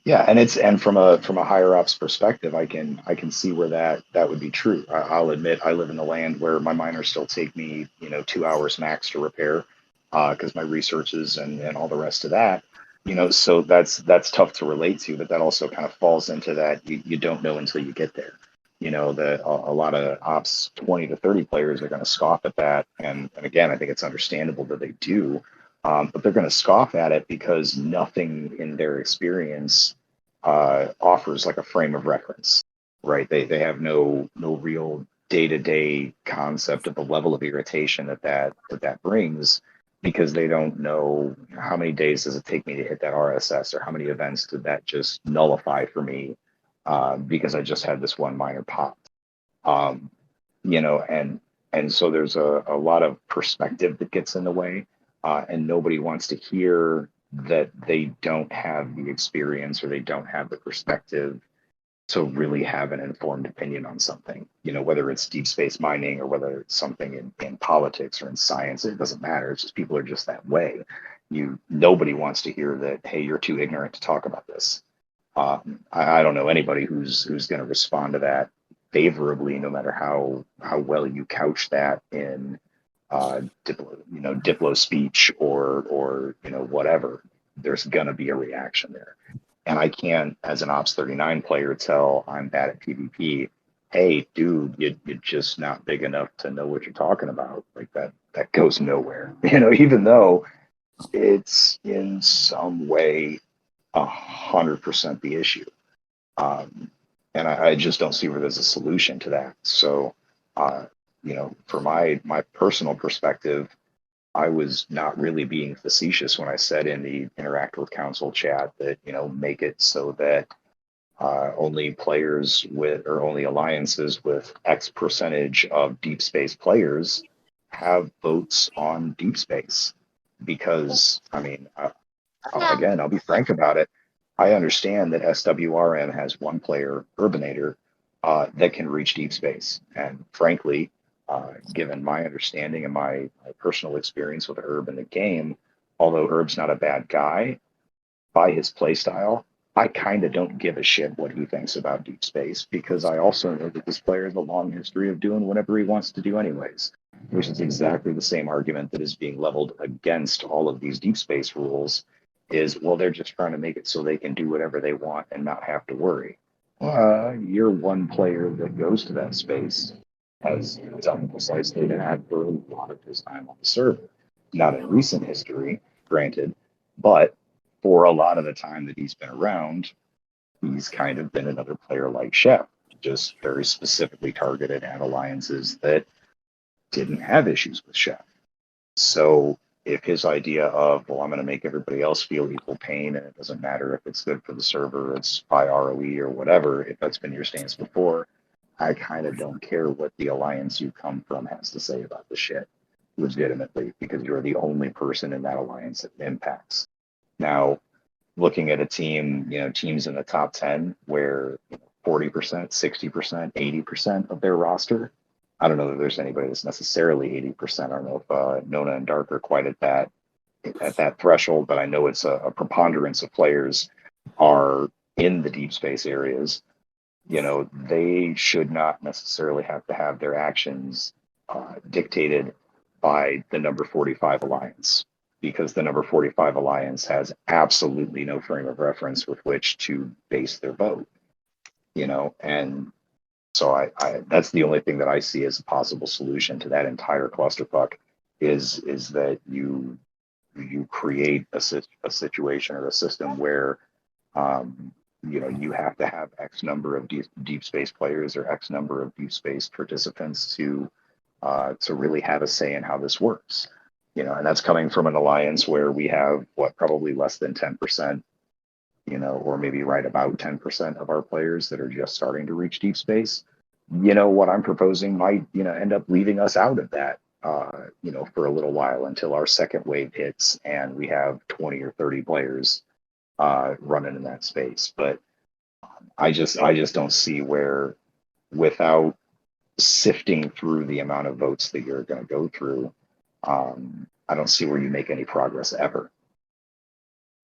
yeah, and from a higher ups perspective, I can see where that would be true. I'll admit I live in the land where my miners still take me 2 hours max to repair, because my researches and all the rest of that. So that's tough to relate to, but that also kind of falls into that you don't know until you get there. That a lot of ops 20 to 30 players are going to scoff at that, and again, I think it's understandable that they do. But they're going to scoff at it because nothing in their experience offers like a frame of reference, right? They have no real day-to-day concept of the level of irritation that brings, because they don't know how many days does it take me to hit that RSS, or how many events did that just nullify for me, because I just had this one minor pop. Um, and so there's a lot of perspective that gets in the way, and nobody wants to hear that they don't have the experience or they don't have the perspective to really have an informed opinion on something. Whether it's deep space mining or whether it's something in politics or in science, it doesn't matter. It's just people are just that way. Nobody wants to hear that, hey, you're too ignorant to talk about this. I don't know anybody who's going to respond to that favorably, no matter how well you couch that in diplo speech or whatever. There's gonna be a reaction there, and I can't, as an Ops 39 player, tell I'm bad at PvP. Hey, dude, you're just not big enough to know what you're talking about. Like that goes nowhere. Even though it's in some way 100% the issue. And I just don't see where there's a solution to that. So, for my personal perspective, I was not really being facetious when I said in the Interact with Council chat that, make it so that only players with, or only alliances with X percentage of deep space players have votes on deep space. Because, again, I'll be frank about it. I understand that SWRM has one player, Urbanator, that can reach deep space. And frankly, given my understanding and my personal experience with Herb in the game, although Herb's not a bad guy, by his playstyle, I kind of don't give a shit what he thinks about deep space, because I also know that this player has a long history of doing whatever he wants to do anyways, which is exactly the same argument that is being leveled against all of these deep space rules. Is, well, they're just trying to make it so they can do whatever they want and not have to worry. You're one player that goes to that space, has done precisely that for a lot of his time on the server. Not in recent history, granted, but for a lot of the time that he's been around, he's kind of been another player like Chef, just very specifically targeted at alliances that didn't have issues with Chef. So if his idea of, well, I'm going to make everybody else feel equal pain, and it doesn't matter if it's good for the server, it's by ROE or whatever, if that's been your stance before, I kind of don't care what the alliance you come from has to say about the shit, legitimately, because you're the only person in that alliance that impacts. Now, looking at a team, teams in the top 10 where 40%, 60%, 80% of their roster, I don't know that there's anybody that's necessarily 80%. I don't know if Nona and Dark are quite at that at that threshold, but I know it's a preponderance of players are in the deep space areas, they should not necessarily have to have their actions dictated by the number 45 Alliance, because the number 45 Alliance has absolutely no frame of reference with which to base their vote, and so I that's the only thing that I see as a possible solution to that entire clusterfuck is that you create a situation or a system where you have to have X number of deep space players or X number of deep space participants to really have a say in how this works. And that's coming from an alliance where we have probably less than 10%, or maybe right about 10% of our players that are just starting to reach deep space. What I'm proposing might, end up leaving us out of that, for a little while until our second wave hits and we have 20 or 30 players running in that space. But I just don't see where, without sifting through the amount of votes that you're going to go through, I don't see where you make any progress ever.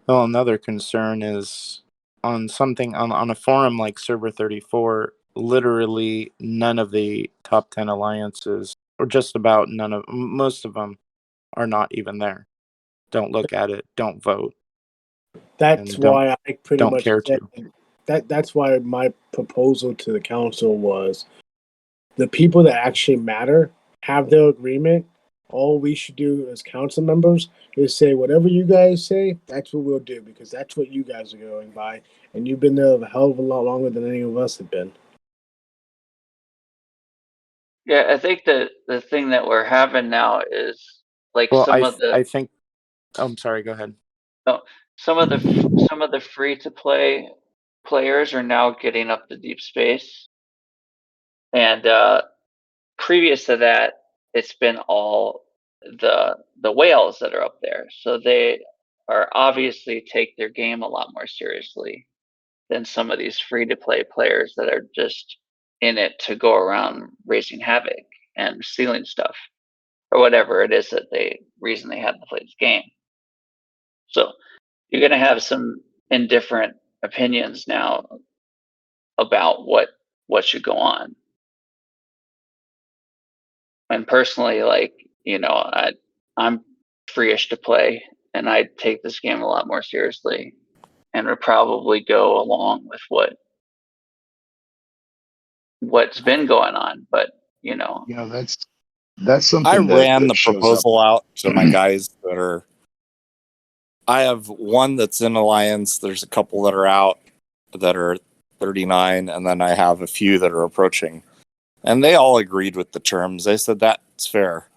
Well, another concern is on something on a forum like Server 34, literally none of the top 10 alliances, or just about most of them, are not even there. Don't look at it. Don't vote. That's why I pretty don't much care said to. That's why my proposal to the council was the people that actually matter have their agreement. All we should do as council members is say whatever you guys say, that's what we'll do, because that's what you guys are going by, and you've been there a hell of a lot longer than any of us have been. Yeah, I think that the thing that we're having now is like I think. I'm sorry. Go ahead. Some of the free to play players are now getting up to deep space, and previous to that, it's been all the whales that are up there. So they are obviously take their game a lot more seriously than some of these free to play players that are just in it to go around raising havoc and stealing stuff or whatever it is that reason they have to play this game. So you're going to have some indifferent opinions now about what should go on. And personally, I'm free-ish to play, and I take this game a lot more seriously, and would probably go along with what's been going on. But that's something I ran that the shows proposal up. out to my guys that are. I have one that's in Alliance. There's a couple that are out that are 39, and then I have a few that are approaching. And they all agreed with the terms. They said that's fair.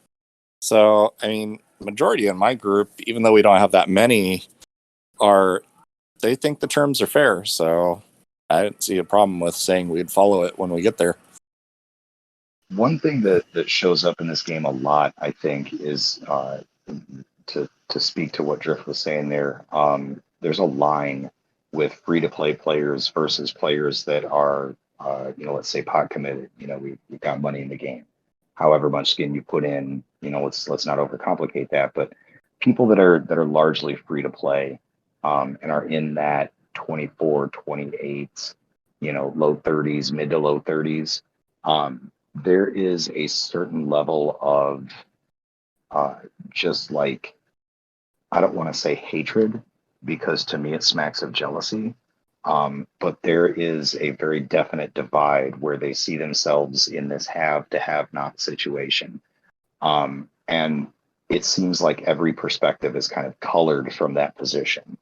So, I mean, majority in my group, even though we don't have that many, they think the terms are fair. So I didn't see a problem with saying we'd follow it when we get there. One thing that shows up in this game a lot, I think, is to speak to what Drift was saying there. There's a line with free to play players versus players that are, let's say pot committed. We've got money in the game. However much skin you put in, let's not overcomplicate that. But people that are largely free to play and are in that 24, 28, low 30s, mid to low 30s. There is a certain level of just like, I don't want to say hatred, because to me it smacks of jealousy. But there is a very definite divide where they see themselves in this have to have not situation. And it seems like every perspective is kind of colored from that position.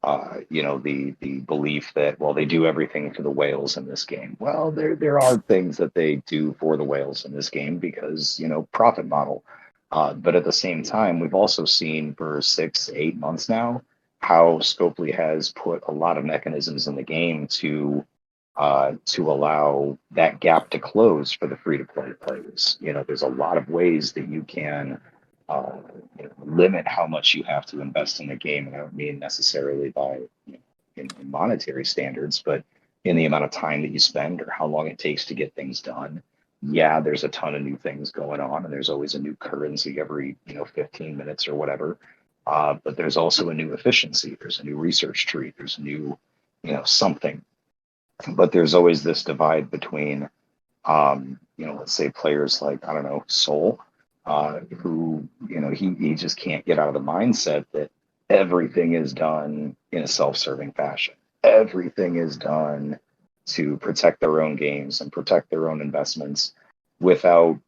The belief that, well, they do everything for the whales in this game. Well, there are things that they do for the whales in this game because, profit model. But at the same time, we've also seen for 6-8 months now how Scopely has put a lot of mechanisms in the game to allow that gap to close for the free-to-play players. There's a lot of ways that you can limit how much you have to invest in the game. And I don't mean necessarily by in monetary standards, but in the amount of time that you spend or how long it takes to get things done. Yeah, there's a ton of new things going on, and there's always a new currency every 15 minutes or whatever. But there's also a new efficiency. There's a new research tree. There's a new, something. But there's always this divide between, let's say players like, I don't know, Soul, who, he just can't get out of the mindset that everything is done in a self-serving fashion. Everything is done to protect their own games and protect their own investments without,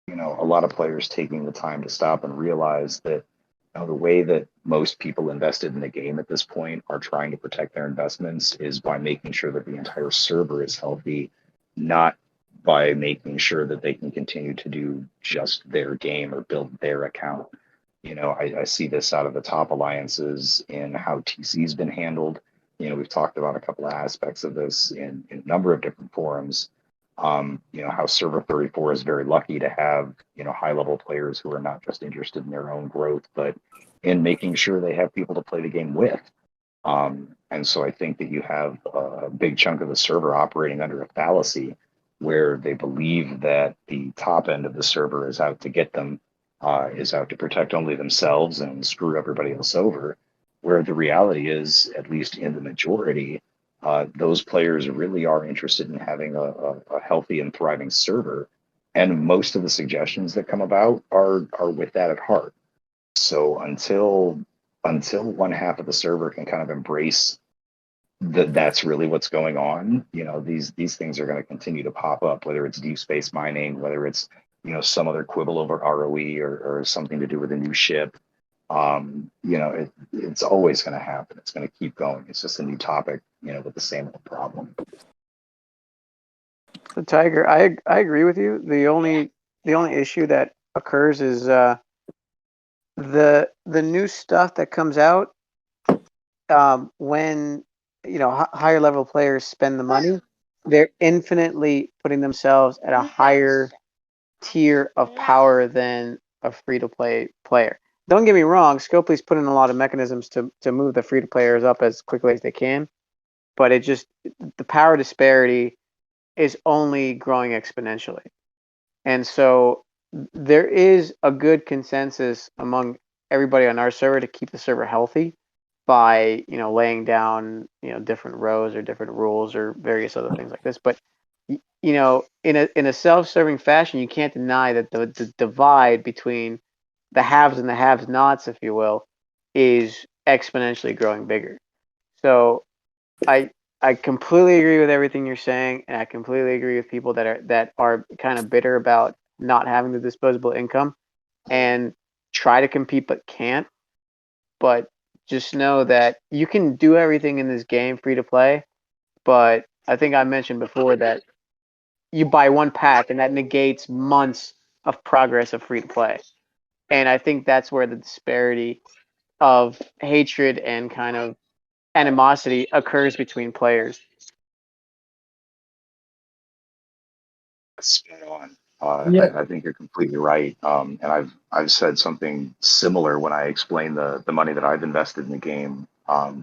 a lot of players taking the time to stop and realize that the way that most people invested in the game at this point are trying to protect their investments is by making sure that the entire server is healthy, not by making sure that they can continue to do just their game or build their account. I see this out of the top alliances in how TC's been handled. We've talked about a couple of aspects of this in a number of different forums. How Server 34 is very lucky to have, high level players who are not just interested in their own growth, but in making sure they have people to play the game with. And so I think that you have a big chunk of the server operating under a fallacy where they believe that the top end of the server is out to get them, is out to protect only themselves and screw everybody else over, where the reality is, at least in the majority, those players really are interested in having a healthy and thriving server. And most of the suggestions that come about are with that at heart. So until one half of the server can kind of embrace that's really what's going on, these things are going to continue to pop up, whether it's deep space mining, whether it's, some other quibble over ROE or something to do with a new ship. It's always going to happen. It's going to keep going. It's just a new topic, with the same old problem. The Tiger, I agree with you. The only issue that occurs is the new stuff that comes out when higher level players spend the money. They're infinitely putting themselves at a higher tier of power than a free to play player. Don't get me wrong, Scopely's put in a lot of mechanisms to move the free to players up as quickly as they can, but the power disparity is only growing exponentially. And so there is a good consensus among everybody on our server to keep the server healthy by, laying down, different rows or different rules or various other things like this. But, in a self-serving fashion, you can't deny that the divide between the haves and the have-nots, if you will, is exponentially growing bigger. So I completely agree with everything you're saying, and I completely agree with people that are kind of bitter about not having the disposable income and try to compete but can't. But just know that you can do everything in this game free to play, but I think I mentioned before that you buy one pack and that negates months of progress of free to play. And I think that's where the disparity of hatred and kind of animosity occurs between players. Spot on. Yeah. I think you're completely right. And I've said something similar when I explain the money that I've invested in the game,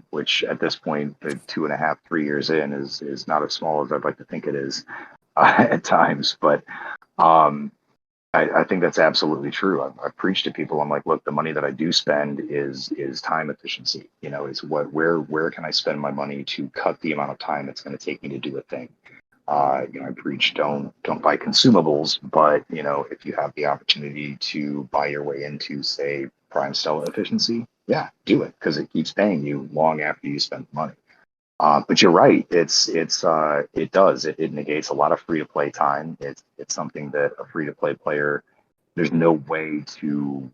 which at this point, the 2.5, 3 years in, is not as small as I'd like to think it is at times. But I think that's absolutely true. I've preached to people. I'm like, look, the money that I do spend is time efficiency. Is where can I spend my money to cut the amount of time it's going to take me to do a thing. I preach don't buy consumables, but if you have the opportunity to buy your way into, say, Prime Stella efficiency, yeah, do it, because it keeps paying you long after you spend the money. But you're right, it negates a lot of free to play time. It's something that a free to play player, there's no way to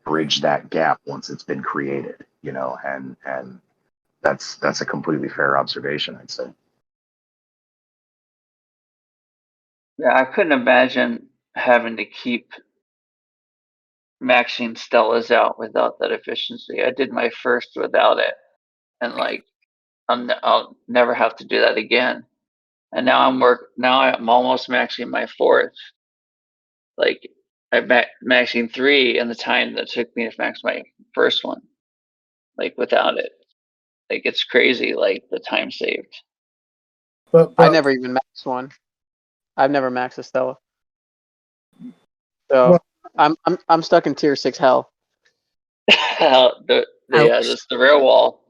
bridge that gap once it's been created, and that's a completely fair observation, I'd say. Yeah, I couldn't imagine having to keep maxing Stellas out without that efficiency. I did my first without it, and I'll never have to do that again. And now I'm almost maxing my fourth. Like I'm maxing 3 in the time that took me to max my first one. Like without it, like it's crazy. Like the time saved. But I never even maxed one. I've never maxed a Stella. So Well- I'm stuck in tier 6 hell. the Ouch. this the rear wall.